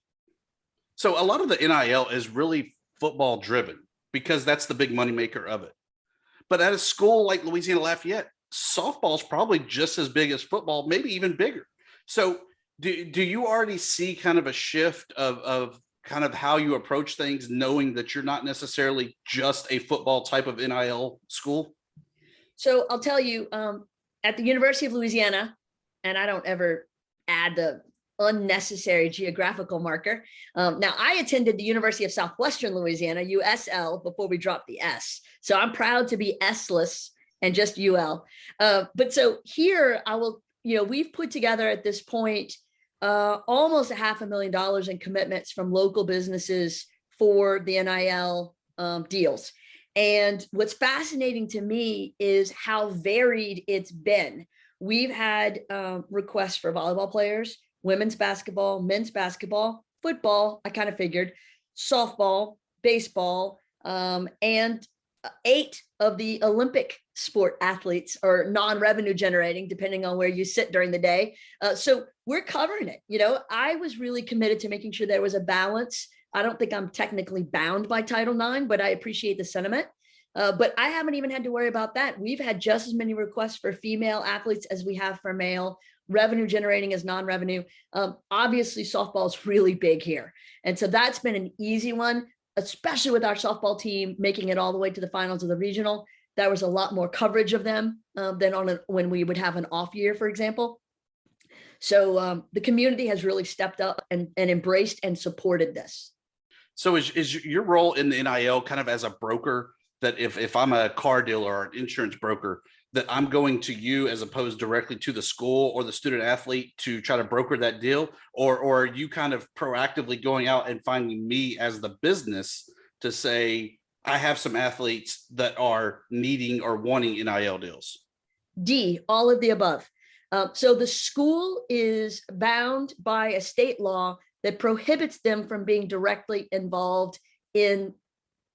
So a lot of the NIL is really football driven because that's the big moneymaker of it. But at a school like Louisiana-Lafayette, softball is probably just as big as football, maybe even bigger. So do you already see kind of a shift of kind of how you approach things, knowing that you're not necessarily just a football type of NIL school? So I'll tell you, at the University of Louisiana, and I don't ever add the unnecessary geographical marker. Now, I attended the University of Southwestern Louisiana, USL, before we dropped the S. So I'm proud to be S-less and just UL. But so here I will, we've put together at this point almost $500,000 in commitments from local businesses for the NIL deals. And what's fascinating to me is how varied it's been. We've had requests for volleyball players, women's basketball, men's basketball, football, I kind of figured, softball, baseball, and 8 of the Olympic sport athletes are non-revenue generating, depending on where you sit during the day. So we're covering it. I was really committed to making sure there was a balance. I don't think I'm technically bound by Title IX, but I appreciate the sentiment. But I haven't even had to worry about that. We've had just as many requests for female athletes as we have for male, revenue generating as non-revenue. Obviously, softball is really big here. And so that's been an easy one, especially with our softball team making it all the way to the finals of the regional. There was a lot more coverage of them than when we would have an off year, for example. So the community has really stepped up and embraced and supported this. So is your role in the NIL kind of as a broker, that if I'm a car dealer or an insurance broker, that I'm going to you as opposed directly to the school or the student athlete to try to broker that deal? Or are you kind of proactively going out and finding me as the business to say, I have some athletes that are needing or wanting NIL deals? D, all of the above. So the school is bound by a state law that prohibits them from being directly involved in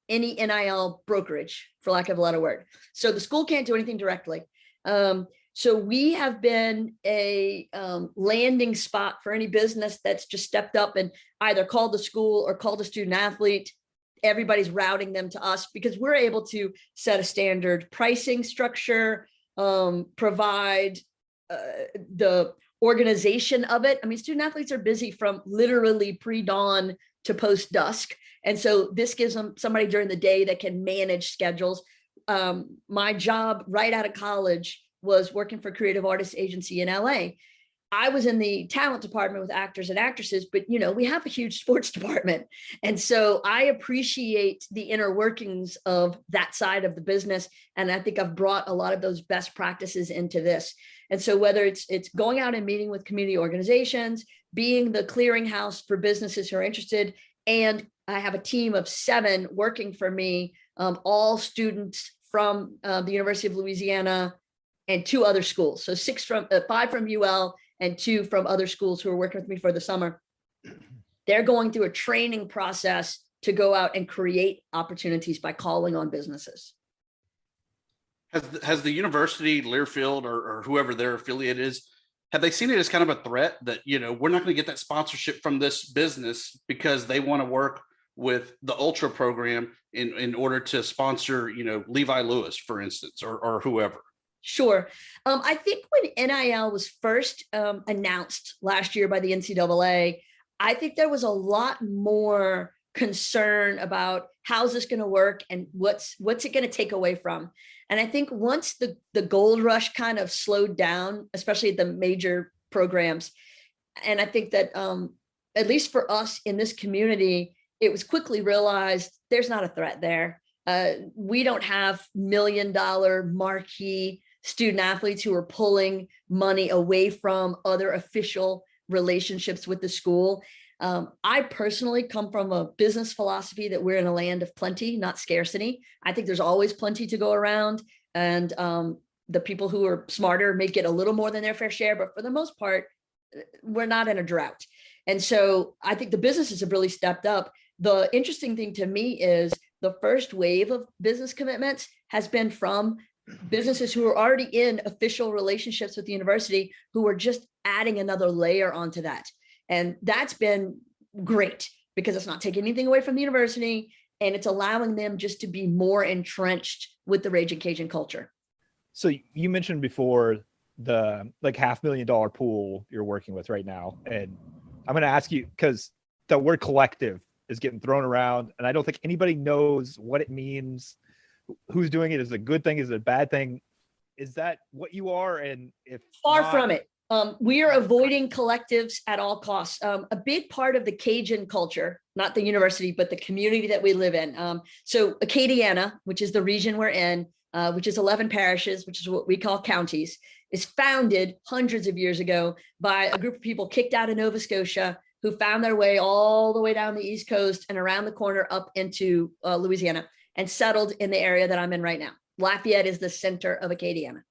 any NIL brokerage, for lack of a better word. So the school can't do anything directly. So we have been a landing spot for any business that's just stepped up and either called the school or called a student athlete everybody's routing them to us because we're able to set a standard pricing structure, provide the organization of it. I mean, student athletes are busy from literally pre-dawn to post-dusk. And so this gives them somebody during the day that can manage schedules. My job right out of college was working for a creative artists agency in LA. I was in the talent department with actors and actresses, but we have a huge sports department. And so I appreciate the inner workings of that side of the business. And I think I've brought a lot of those best practices into this. And so whether it's going out and meeting with community organizations, being the clearinghouse for businesses who are interested, and I have a team of 7 working for me, all students from the University of Louisiana and 2 other schools. So 5 from UL and 2 from other schools who are working with me for the summer. They're going through a training process to go out and create opportunities by calling on businesses. Has the university, Learfield, or whoever their affiliate is, have they seen it as kind of a threat that, we're not going to get that sponsorship from this business because they want to work with the Ultra program in order to sponsor, Levi Lewis, for instance, or whoever? Sure. I think when NIL was first announced last year by the NCAA, I think there was a lot more concern about how's this going to work and what's it going to take away from. And I think once the gold rush kind of slowed down, especially at the major programs, and I think that at least for us in this community, it was quickly realized there's not a threat there. We don't have $1 million marquee student athletes who are pulling money away from other official relationships with the school. I personally come from a business philosophy that we're in a land of plenty, not scarcity. I think there's always plenty to go around, and the people who are smarter may get a little more than their fair share, but for the most part, we're not in a drought. And so I think the businesses have really stepped up. The interesting thing to me is the first wave of business commitments has been from businesses who are already in official relationships with the university, who are just adding another layer onto that. And that's been great because it's not taking anything away from the university, and it's allowing them just to be more entrenched with the Raging Cajun culture. So you mentioned before the $500,000 pool you're working with right now. And I'm going to ask you, because the word collective is getting thrown around, and I don't think anybody knows what it means, who's doing it. Is it a good thing? Is it a bad thing? Is that what you are? And if far not, from it. We are avoiding collectives at all costs. A big part of the Cajun culture, not the university, but the community that we live in. So Acadiana, which is the region we're in, which is 11 parishes, which is what we call counties, is founded hundreds of years ago by a group of people kicked out of Nova Scotia who found their way all the way down the East Coast and around the corner up into Louisiana and settled in the area that I'm in right now. Lafayette is the center of Acadiana.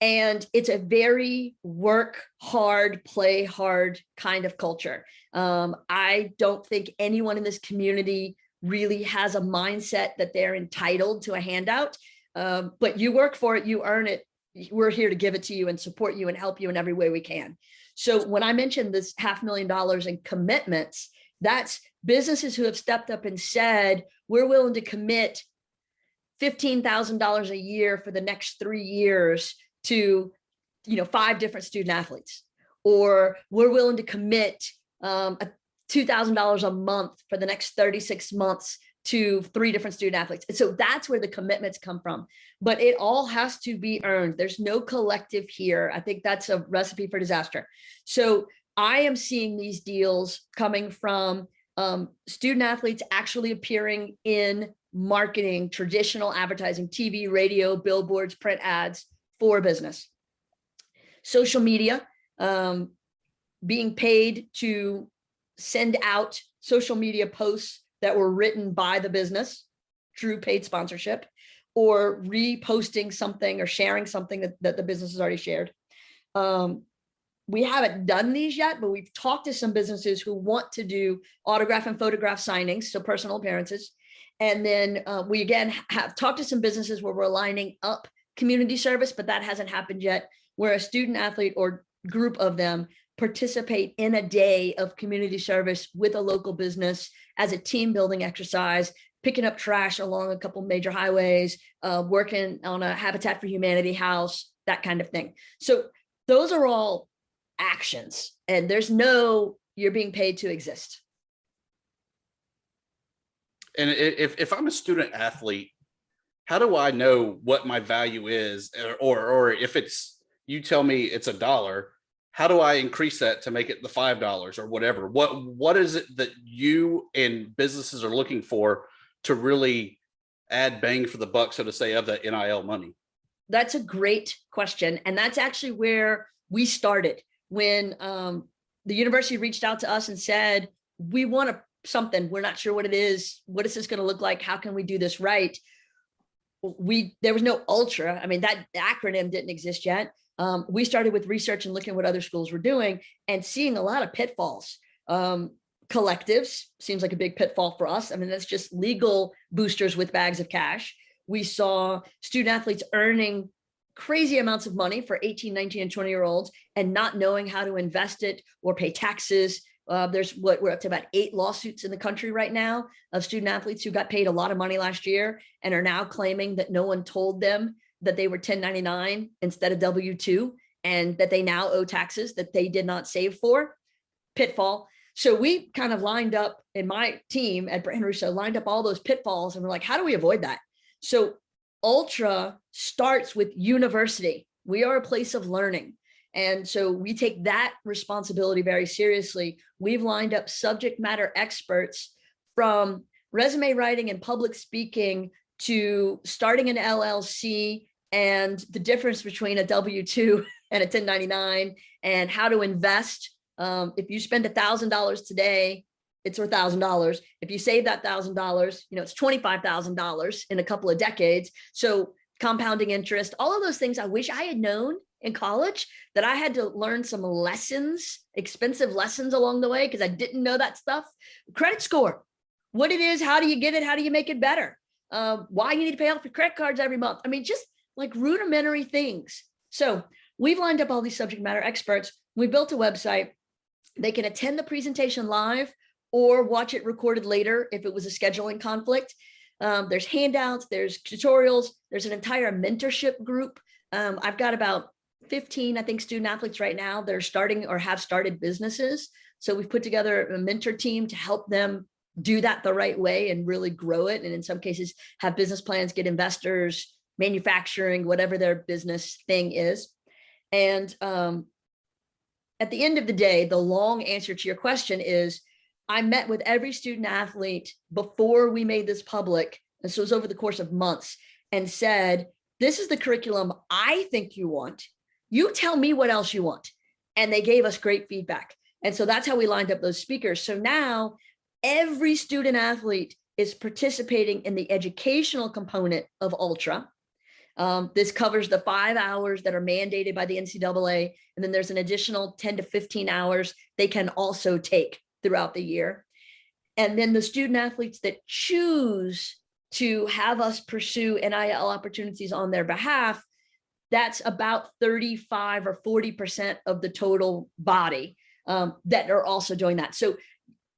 And it's a very work hard, play hard kind of culture. I don't think anyone in this community really has a mindset that they're entitled to a handout, but you work for it, you earn it. We're here to give it to you and support you and help you in every way we can. So when I mentioned this $500,000 in commitments, that's businesses who have stepped up and said, we're willing to commit $15,000 a year for the next 3 years to 5 different student athletes, or we're willing to commit $2,000 a month for the next 36 months to 3 different student athletes. And so that's where the commitments come from, but it all has to be earned. There's no collective here. I think that's a recipe for disaster. So I am seeing these deals coming from student athletes actually appearing in marketing, traditional advertising, TV, radio, billboards, print ads for business. Social media, being paid to send out social media posts that were written by the business through paid sponsorship, or reposting something or sharing something that the business has already shared. We haven't done these yet, but we've talked to some businesses who want to do autograph and photograph signings, so personal appearances. And then we again have talked to some businesses where we're lining up community service, but that hasn't happened yet, where a student athlete or group of them participate in a day of community service with a local business as a team building exercise, picking up trash along a couple major highways, working on a Habitat for Humanity house, that kind of thing. So those are all actions, and there's no, you're being paid to exist. And if I'm a student athlete, how do I know what my value is? Or if it's, you tell me it's $1, how do I increase that to make it the $5 or whatever? What is it that you and businesses are looking for to really add bang for the buck, so to say, of that NIL money? That's a great question. And that's actually where we started when the university reached out to us and said, we want something, we're not sure what it is. What is this going to look like? How can we do this right? There was no ultra. I mean, that acronym didn't exist yet. We started with research and looking at what other schools were doing and seeing a lot of pitfalls. Collectives seems like a big pitfall for us. I mean, that's just legal boosters with bags of cash. We saw student athletes earning crazy amounts of money for 18, 19, and 20-year-olds and not knowing how to invest it or pay taxes. We're up to about 8 lawsuits in the country right now of student athletes who got paid a lot of money last year and are now claiming that no one told them that they were 1099 instead of W-2 and that they now owe taxes that they did not save for. Pitfall. So we kind of lined up, in my team at Jaci Russo, lined up all those pitfalls and we're like, how do we avoid that? So Ultra starts with university. We are a place of learning. And so we take that responsibility very seriously. We've lined up subject matter experts from resume writing and public speaking to starting an LLC and the difference between a W-2 and a 1099 and how to invest. If you spend $1,000 today, it's worth $1,000. If you save that $1,000, it's $25,000 in a couple of decades. So compounding interest, all of those things I wish I had known in college, that I had to learn some lessons, expensive lessons along the way, because I didn't know that stuff. Credit score, what it is, how do you get it? How do you make it better? Why you need to pay off your credit cards every month. I mean, just like rudimentary things. So we've lined up all these subject matter experts. We built a website. They can attend the presentation live or watch it recorded later if it was a scheduling conflict. There's handouts, there's tutorials, there's an entire mentorship group. I've got about 15, I think, student athletes right now. They're starting or have started businesses. So we've put together a mentor team to help them do that the right way and really grow it. And in some cases have business plans, get investors, manufacturing, whatever their business thing is. And at the end of the day, the long answer to your question is, I met with every student athlete before we made this public. And so it was over the course of months, and said, this is the curriculum I think you want. You tell me what else you want. And they gave us great feedback. And so that's how we lined up those speakers. So now every student athlete is participating in the educational component of Ultra. This covers the 5 hours that are mandated by the NCAA. And then there's an additional 10 to 15 hours they can also take throughout the year. And then the student athletes that choose to have us pursue NIL opportunities on their behalf, that's about 35 or 40% of the total body that are also doing that. So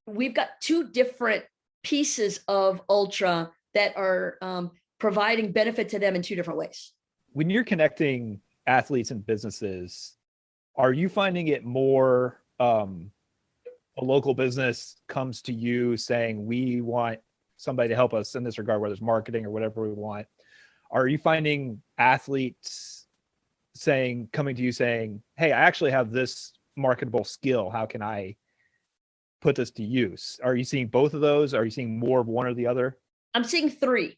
we've got 2 different pieces of Ultra that are providing benefit to them in 2 different ways. When you're connecting athletes and businesses, are you finding it more a local business comes to you saying, we want somebody to help us in this regard, whether it's marketing or whatever we want? Are you finding athletes coming to you saying, hey, I actually have this marketable skill. How can I put this to use? Are you seeing both of those? Are you seeing more of one or the other? I'm seeing 3.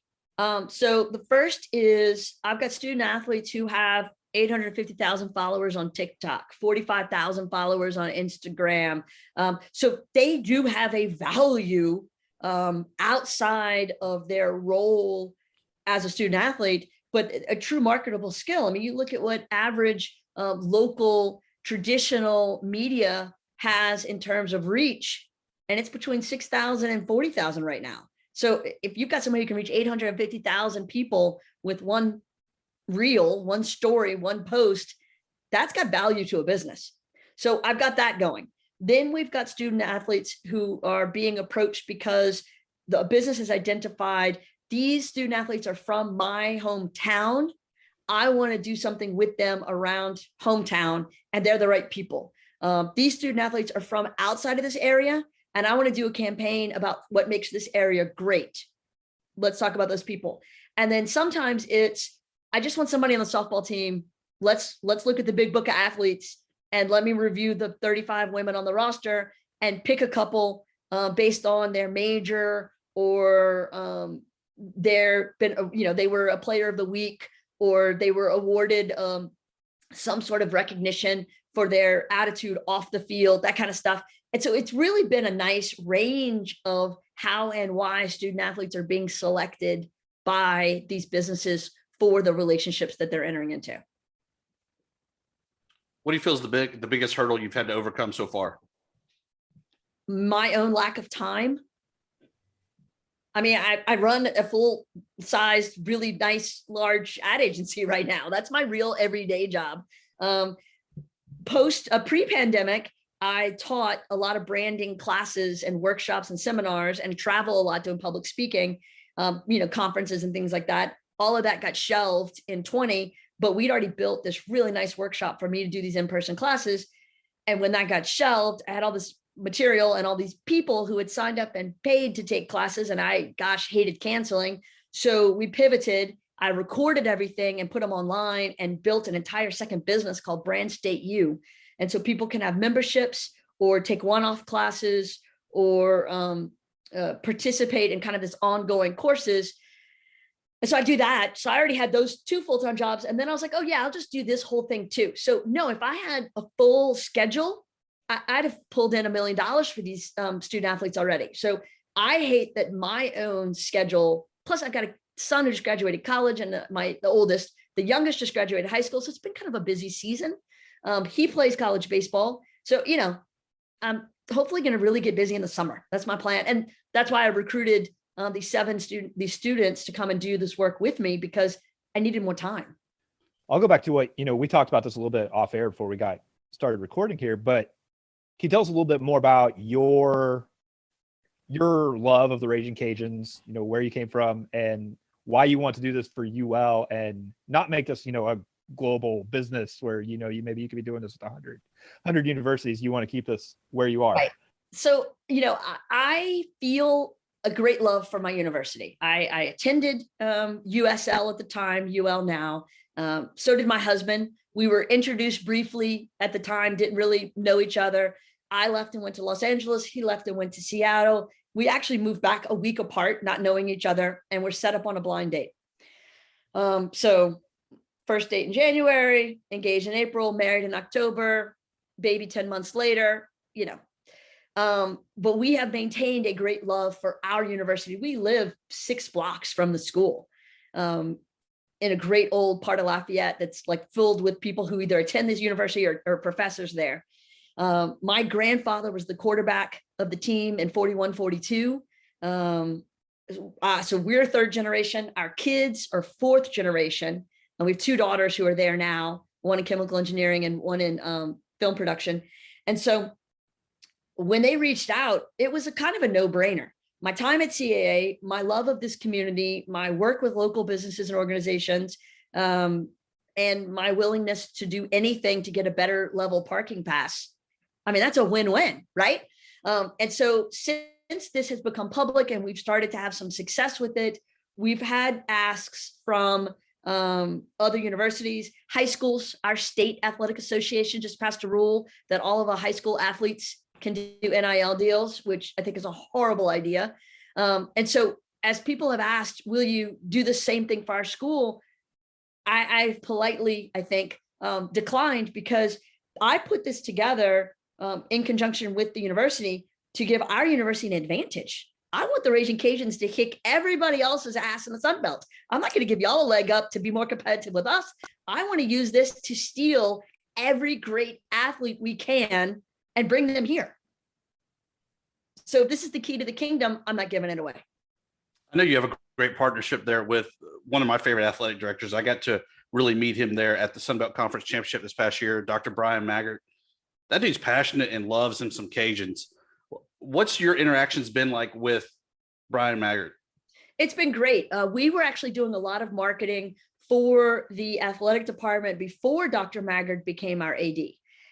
So the first is I've got student athletes who have 850,000 followers on TikTok, 45,000 followers on Instagram. So they do have a value outside of their role as a student athlete, but a true marketable skill. I mean, you look at what average local traditional media has in terms of reach, and it's between 6,000 and 40,000 right now. So if you've got somebody who can reach 850,000 people with one reel, one story, one post, that's got value to a business. So I've got that going. Then we've got student athletes who are being approached because the business has identified these student athletes are from my hometown. I want to do something with them around hometown, and they're the right people. These student athletes are from outside of this area, and I want to do a campaign about what makes this area great. Let's talk about those people. And then sometimes it's, I just want somebody on the softball team. Let's look at the big book of athletes and let me review the 35 women on the roster and pick a couple based on their major or they were a player of the week, or they were awarded some sort of recognition for their attitude off the field, that kind of stuff. And so it's really been a nice range of how and why student athletes are being selected by these businesses for the relationships that they're entering into. What do you feel is the biggest hurdle you've had to overcome so far? My own lack of time. I mean, I run a full size, really nice, large ad agency right now. That's my real everyday job. Pre-pandemic, I taught a lot of branding classes and workshops and seminars and travel a lot doing public speaking, conferences and things like that. All of that got shelved in 20, but we'd already built this really nice workshop for me to do these in-person classes. And when that got shelved, I had all this material and all these people who had signed up and paid to take classes, and I hated canceling. So we pivoted. I recorded everything and put them online and built an entire second business called Brand State U. And so people can have memberships or take one-off classes or participate in kind of this ongoing courses. And so I do that. So I already had those 2 full-time jobs. And then I was like, oh yeah, I'll just do this whole thing too. So no, if I had a full schedule, I'd have pulled in $1 million for these student athletes already. So I hate that my own schedule, plus I've got a son who just graduated college and the youngest just graduated high school. So it's been kind of a busy season. He plays college baseball. So, I'm hopefully going to really get busy in the summer. That's my plan. And that's why I recruited these students to come and do this work with me, because I needed more time. I'll go back to what, we talked about this a little bit off air before we got started recording here, but can you tell us a little bit more about your love of the Raging Cajuns, where you came from and why you want to do this for UL and not make this, a global business where, maybe you could be doing this with 100 universities. You want to keep this where you are. Right. So, I feel a great love for my university. I attended USL at the time, UL now. So did my husband. We were introduced briefly at the time, didn't really know each other. I left and went to Los Angeles. He left and went to Seattle. We actually moved back a week apart, not knowing each other, and we're set up on a blind date. So first date in January, engaged in April, married in October, baby 10 months later, but we have maintained a great love for our university. We live 6 blocks from the school. In a great old part of Lafayette that's like filled with people who either attend this university or professors there. My grandfather was the quarterback of the team in 41-42. So we're 3rd generation. Our kids are 4th generation. And we have 2 daughters who are there now, one in chemical engineering and one in film production. And so when they reached out, it was a kind of a no-brainer. My time at CAA, my love of this community, my work with local businesses and organizations, and my willingness to do anything to get a better level parking pass. I mean, that's a win-win, right? And so since this has become public and we've started to have some success with it, we've had asks from other universities, high schools. Our state athletic association just passed a rule that all of our high school athletes can do NIL deals, which I think is a horrible idea. And so as people have asked, will you do the same thing for our school? I've politely, I think, declined, because I put this together in conjunction with the university to give our university an advantage. I want the Raging Cajuns to kick everybody else's ass in the Sun Belt. I'm not going to give y'all a leg up to be more competitive with us. I want to use this to steal every great athlete we can and bring them here. So if this is the key to the kingdom, I'm not giving it away. I know you have a great partnership there with one of my favorite athletic directors. I got to really meet him there at the Sun Belt Conference Championship this past year, Dr. Brian Maggart. That dude's passionate and loves him some Cajuns. What's your interactions been like with Brian Maggard? It's been great. We were actually doing a lot of marketing for the athletic department before Dr. Maggard became our AD.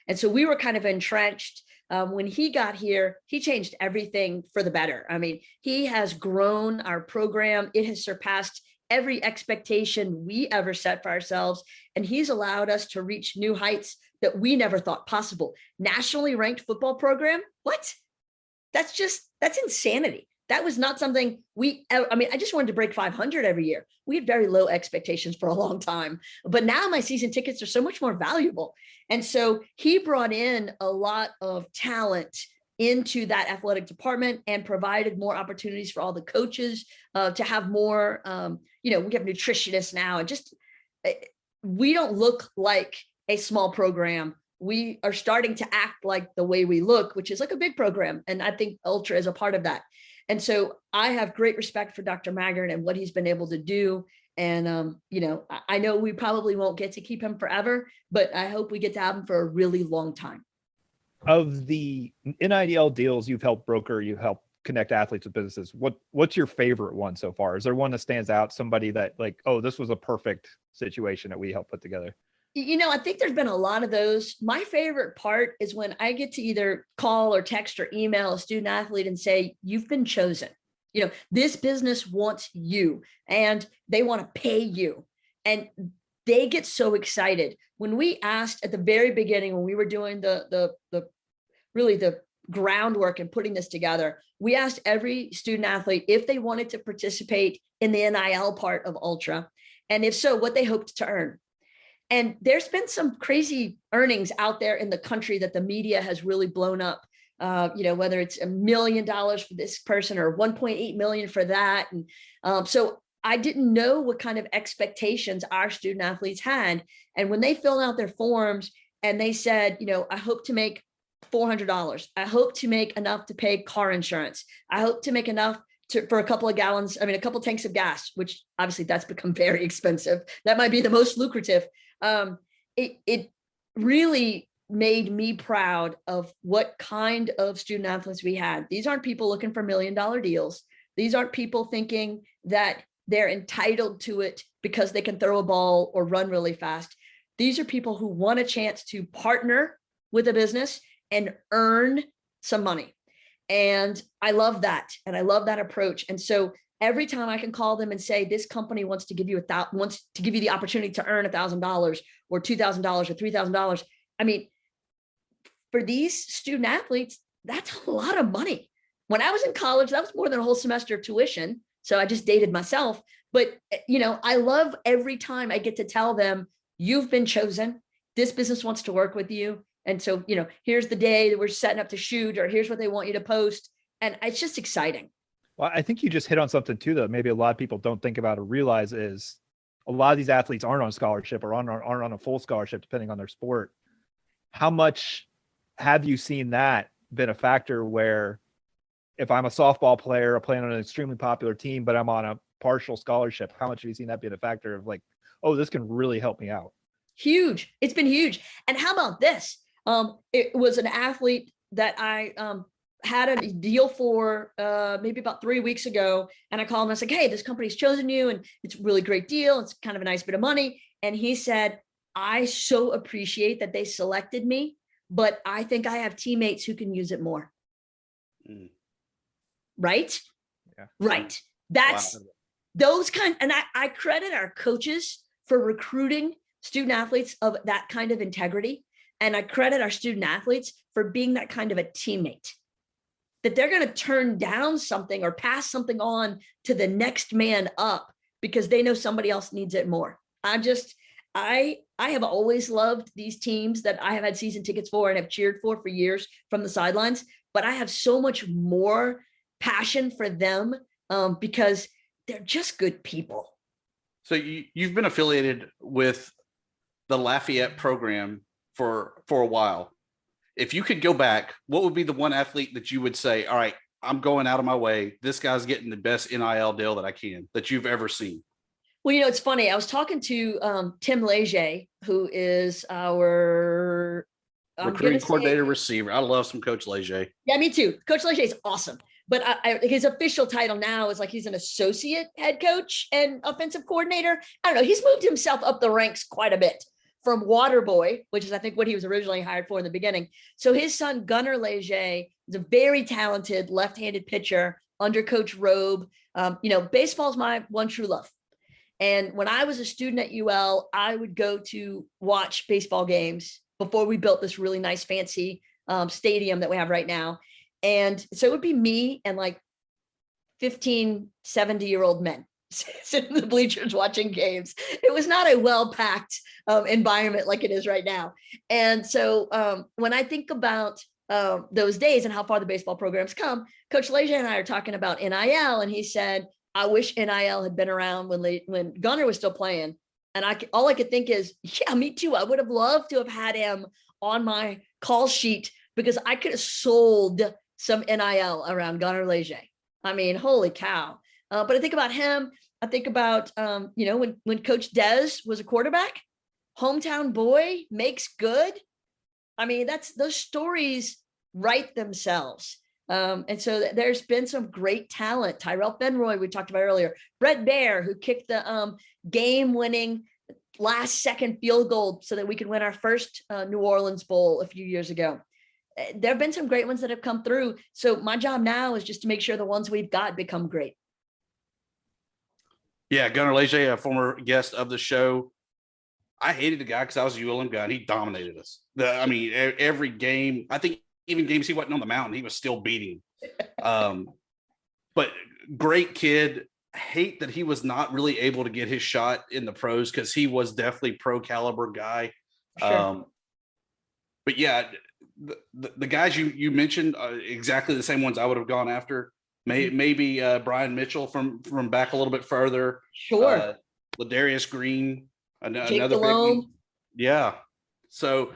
And so we were kind of entrenched. When he got here, he changed everything for the better. I mean, he has grown our program. It has surpassed every expectation we ever set for ourselves. And he's allowed us to reach new heights that we never thought possible. Nationally ranked football program? What? That's insanity. That was not something I just wanted to break 500 every year. We had very low expectations for a long time, but now my season tickets are so much more valuable. And so he brought in a lot of talent into that athletic department and provided more opportunities for all the coaches to have more, we have nutritionists now, and we don't look like a small program. We are starting to act like the way we look, which is like a big program. And I think Ultra is a part of that. And so I have great respect for Dr. Maggard and what he's been able to do. And, I know we probably won't get to keep him forever, but I hope we get to have him for a really long time. Of the NIL deals you've helped broker, you've helped connect athletes with businesses, what's your favorite one so far? Is there one that stands out, somebody that this was a perfect situation that we helped put together? I think there's been a lot of those. My favorite part is when I get to either call or text or email a student athlete and say, you've been chosen. This business wants you and they want to pay you. And they get so excited. When we asked at the very beginning, when we were doing the groundwork and putting this together, we asked every student athlete if they wanted to participate in the NIL part of Ultra. And if so, what they hoped to earn. And there's been some crazy earnings out there in the country that the media has really blown up, whether it's $1 million for this person or 1.8 million for that. And so I didn't know what kind of expectations our student athletes had. And when they filled out their forms and they said, I hope to make $400. I hope to make enough to pay car insurance. I hope to make enough for a couple of tanks of gas, which obviously that's become very expensive. That might be the most lucrative. It really made me proud of what kind of student athletes we had. These aren't people looking for $1 million deals. These aren't people thinking that they're entitled to it because they can throw a ball or run really fast. These are people who want a chance to partner with a business and earn some money. And I love that. And I love that approach. And so every time I can call them and say, this company wants to give you the opportunity to earn $1,000 or $2,000 or $3,000. I mean, for these student athletes, that's a lot of money. When I was in college, that was more than a whole semester of tuition. So I just dated myself. But, I love every time I get to tell them, you've been chosen. This business wants to work with you. And so, here's the day that we're setting up to shoot, or here's what they want you to post. And it's just exciting. Well, I think you just hit on something too that maybe a lot of people don't think about or realize is a lot of these athletes aren't on scholarship or aren't on a full scholarship, depending on their sport. How much have you seen that been a factor where if I'm a softball player, I'm playing on an extremely popular team, but I'm on a partial scholarship, how much have you seen that being a factor of this can really help me out? Huge. It's been huge. And how about this? It was an athlete that I had a deal for maybe about 3 weeks ago. And I called him and I was like, hey, this company's chosen you and it's a really great deal. It's kind of a nice bit of money. And he said, I so appreciate that they selected me, but I think I have teammates who can use it more. Mm. Right? Yeah. Right. That's those kind. And I credit our coaches for recruiting student athletes of that kind of integrity. And I credit our student athletes for being that kind of a teammate, that they're going to turn down something or pass something on to the next man up because they know somebody else needs it more. I have always loved these teams that I have had season tickets for and have cheered for years from the sidelines, but I have so much more passion for them because they're just good people. So you've been affiliated with the Lafayette program for a while. If you could go back, what would be the one athlete that you would say, all right, I'm going out of my way. This guy's getting the best NIL deal that I can, that you've ever seen? Well, it's funny. I was talking to Tim Leger, who is our recruiting coordinator, receiver. I love some Coach Leger. Yeah, me too. Coach Leger is awesome. But his official title now is like he's an associate head coach and offensive coordinator. I don't know. He's moved himself up the ranks quite a bit from water boy, which is I think what he was originally hired for in the beginning. So his son Gunnar Leger is a very talented left-handed pitcher under Coach Robe. Baseball is my one true love. And when I was a student at UL, I would go to watch baseball games before we built this really nice, fancy stadium that we have right now. And so it would be me and like 15, 70-year-old men sitting in the bleachers watching games. It was not a well-packed environment like it is right now. And so when I think about those days and how far the baseball programs come, Coach Leger and I are talking about NIL, and he said, I wish NIL had been around when Gunnar was still playing. And all I could think is, yeah, me too. I would have loved to have had him on my call sheet because I could have sold some NIL around Gunnar Leger. I mean, holy cow. But I think about him. I think about, when Coach Dez was a quarterback, hometown boy makes good. I mean, those stories write themselves. And so there's been some great talent. Tyrell Fenroy, we talked about earlier, Brett Baer, who kicked the game-winning last-second field goal so that we could win our first New Orleans Bowl a few years ago. There have been some great ones that have come through. So my job now is just to make sure the ones we've got become great. Yeah, Gunnar Leger, a former guest of the show. I hated the guy because I was a ULM guy, and he dominated us. Every game, I think even games he wasn't on the mound, he was still beating. But great kid. Hate that he was not really able to get his shot in the pros because he was definitely pro caliber guy. Sure. But yeah, the guys you mentioned are exactly the same ones I would have gone after. Maybe Brian Mitchell from back a little bit further. Sure. Ladarius Green, another big Delone. one. Yeah. So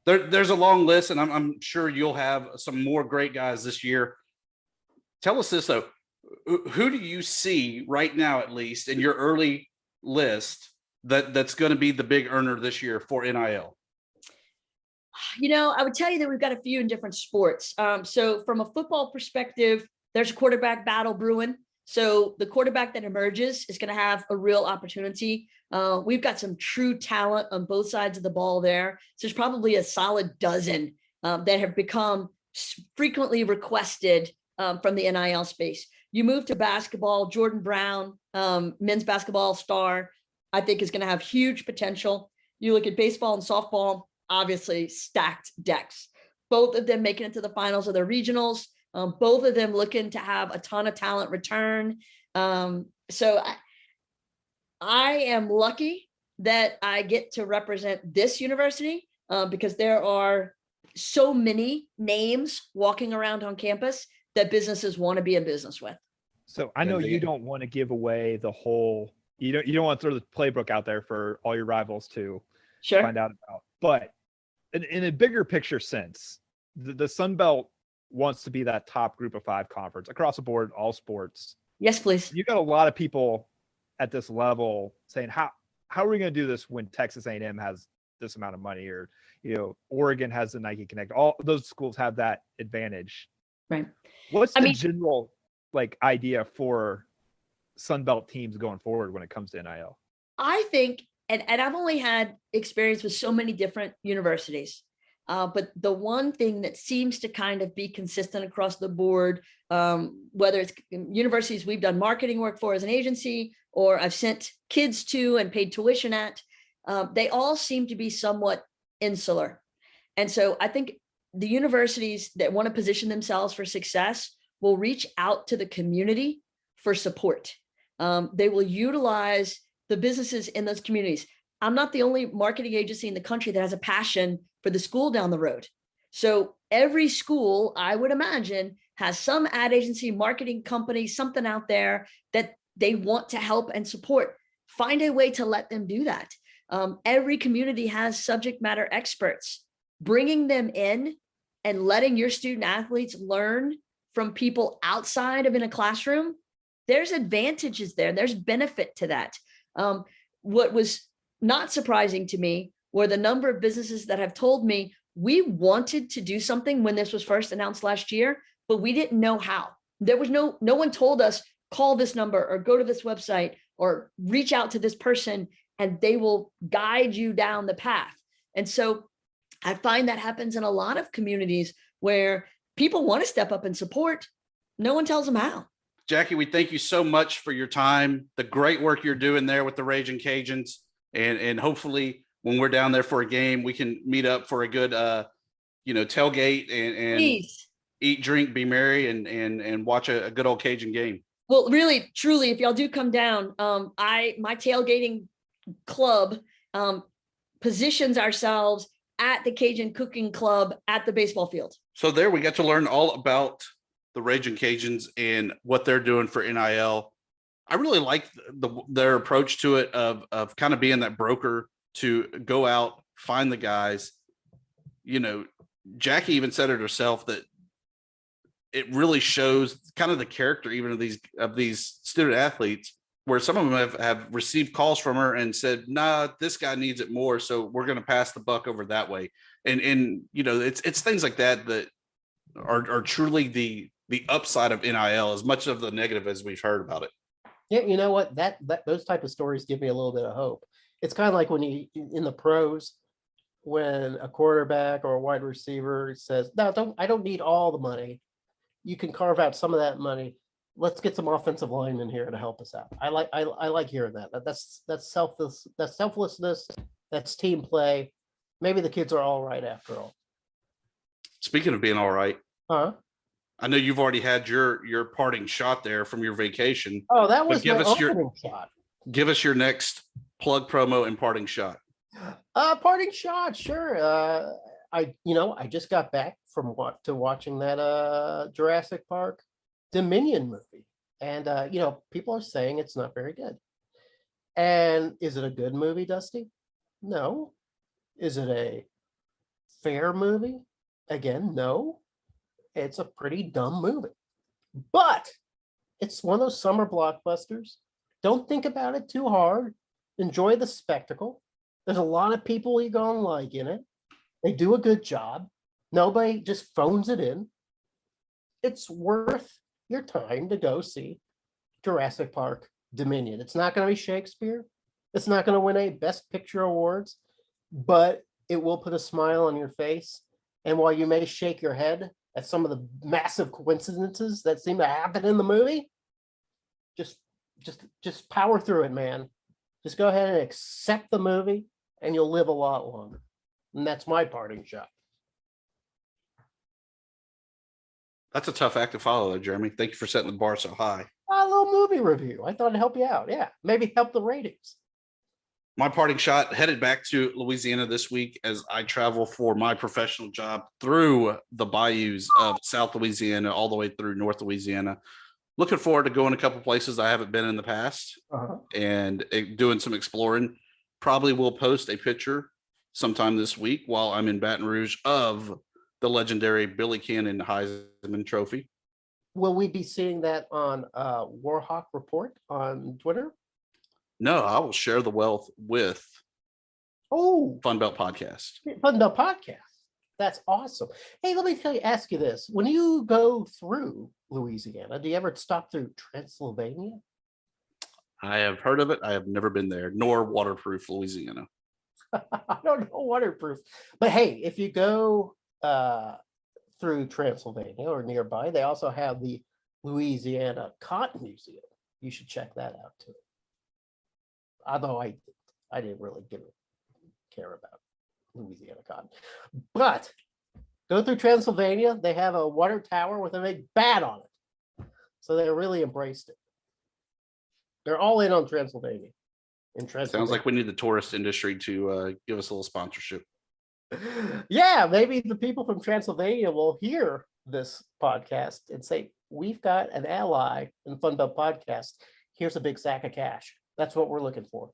there's a long list, and I'm sure you'll have some more great guys this year. Tell us this though. Who do you see right now, at least in your early list, that's going to be the big earner this year for NIL? I would tell you that we've got a few in different sports. So from a football perspective, there's a quarterback battle brewing. So the quarterback that emerges is going to have a real opportunity. We've got some true talent on both sides of the ball there. So there's probably a solid dozen that have become frequently requested from the NIL space. You move to basketball, Jordan Brown, men's basketball star, I think is going to have huge potential. You look at baseball and softball, obviously stacked decks. Both of them making it to the finals of their regionals. Both of them looking to have a ton of talent return. So I am lucky that I get to represent this university because there are so many names walking around on campus that businesses want to be in business with. So I know you don't want to give away the whole, you don't want to throw the playbook out there for all your rivals to find out about. But in a bigger picture sense, the Sun Belt wants to be that top group of 5 conference across the board, all sports. Yes, please. You got a lot of people at this level saying, how are we going to do this when Texas A&M has this amount of money, or Oregon has the Nike Connect? All those schools have that advantage. Right. What's the general idea for Sun Belt teams going forward when it comes to NIL? I think, and I've only had experience with so many different universities, but the one thing that seems to kind of be consistent across the board, whether it's universities we've done marketing work for as an agency, or I've sent kids to and paid tuition at, they all seem to be somewhat insular. And so I think the universities that want to position themselves for success will reach out to the community for support. They will utilize the businesses in those communities. I'm not the only marketing agency in the country that has a passion for the school down the road. So every school, I would imagine, has some ad agency, marketing company, something out there that they want to help and support. Find a way to let them do that. Every community has subject matter experts. Bringing them in and letting your student athletes learn from people outside of in a classroom, there's advantages there. There's benefit to that. What was not surprising to me were the number of businesses that have told me, we wanted to do something when this was first announced last year, but we didn't know how. There was no one told us, call this number or go to this website or reach out to this person and they will guide you down the path. And so I find that happens in a lot of communities where people want to step up and support. No one tells them how. Jaci, we thank you so much for your time, the great work you're doing there with the Raging Cajuns. And hopefully when we're down there for a game, we can meet up for a good, tailgate and Please. Eat, drink, be merry, and watch a good old Cajun game. Well, really, truly, if y'all do come down, my tailgating club positions ourselves at the Cajun Cooking Club at the baseball field. So there we got to learn all about the Raging Cajuns and what they're doing for NIL. I really like their approach to it of kind of being that broker to go out, find the guys. Jaci even said it herself that it really shows kind of the character even of these student athletes, where some of them have received calls from her and said, nah, this guy needs it more, so we're going to pass the buck over that way. And it's things like that are truly the upside of NIL, as much of the negative as we've heard about it. Yeah, you know what? That those type of stories give me a little bit of hope. It's kind of like when you in the pros, when a quarterback or a wide receiver says, "No, I don't need all the money. You can carve out some of that money. Let's get some offensive linemen here to help us out." I like hearing that. That's selfless. That's selflessness. That's team play. Maybe the kids are all right after all. Speaking of being all right, Huh? I know you've already had your parting shot there from your vacation. Oh, that was give my us your- opening shot. Give us your next plug, promo, and parting shot. Parting shot, sure. I just got back from watching that Jurassic Park Dominion movie, and people are saying it's not very good. And is it a good movie, Dusty? No. Is it a fair movie? Again, no. It's a pretty dumb movie, but it's one of those summer blockbusters. Don't think about it too hard. Enjoy the spectacle. There's a lot of people you're going to like in it. They do a good job. Nobody just phones it in. It's worth your time to go see Jurassic Park Dominion. It's not going to be Shakespeare. It's not going to win a Best Picture awards, but it will put a smile on your face. And while you may shake your head at some of the massive coincidences that seem to happen in the movie, just power through it, man. Just go ahead and accept the movie and you'll live a lot longer. And that's my parting shot. That's a tough act to follow, though, Jeremy. Thank you for setting the bar so high. A little movie review. I thought it'd help you out. Yeah, maybe help the ratings. My parting shot, headed back to Louisiana this week as I travel for my professional job through the bayous of South Louisiana, all the way through North Louisiana. Looking forward to going a couple places I haven't been in the past and doing some exploring. Probably will post a picture sometime this week while I'm in Baton Rouge of the legendary Billy Cannon Heisman Trophy. Will we be seeing that on Warhawk Report on Twitter? No, I will share the wealth with Fun Belt Podcast. Fun Belt Podcast. That's awesome. Hey, let me ask you this. When you go through Louisiana, do you ever stop through Transylvania? I have heard of it. I have never been there, nor waterproof Louisiana. I don't know waterproof. But hey, if you go through Transylvania or nearby, they also have the Louisiana Cotton Museum. You should check that out too. Although I didn't really care about Louisiana cotton. But go through Transylvania, they have a water tower with a big bat on it. So they really embraced it. They're all in on Transylvania. Sounds like we need the tourist industry to give us a little sponsorship. Yeah, maybe the people from Transylvania will hear this podcast and say, we've got an ally in Fun Belt Podcast. Here's a big sack of cash. That's what we're looking for.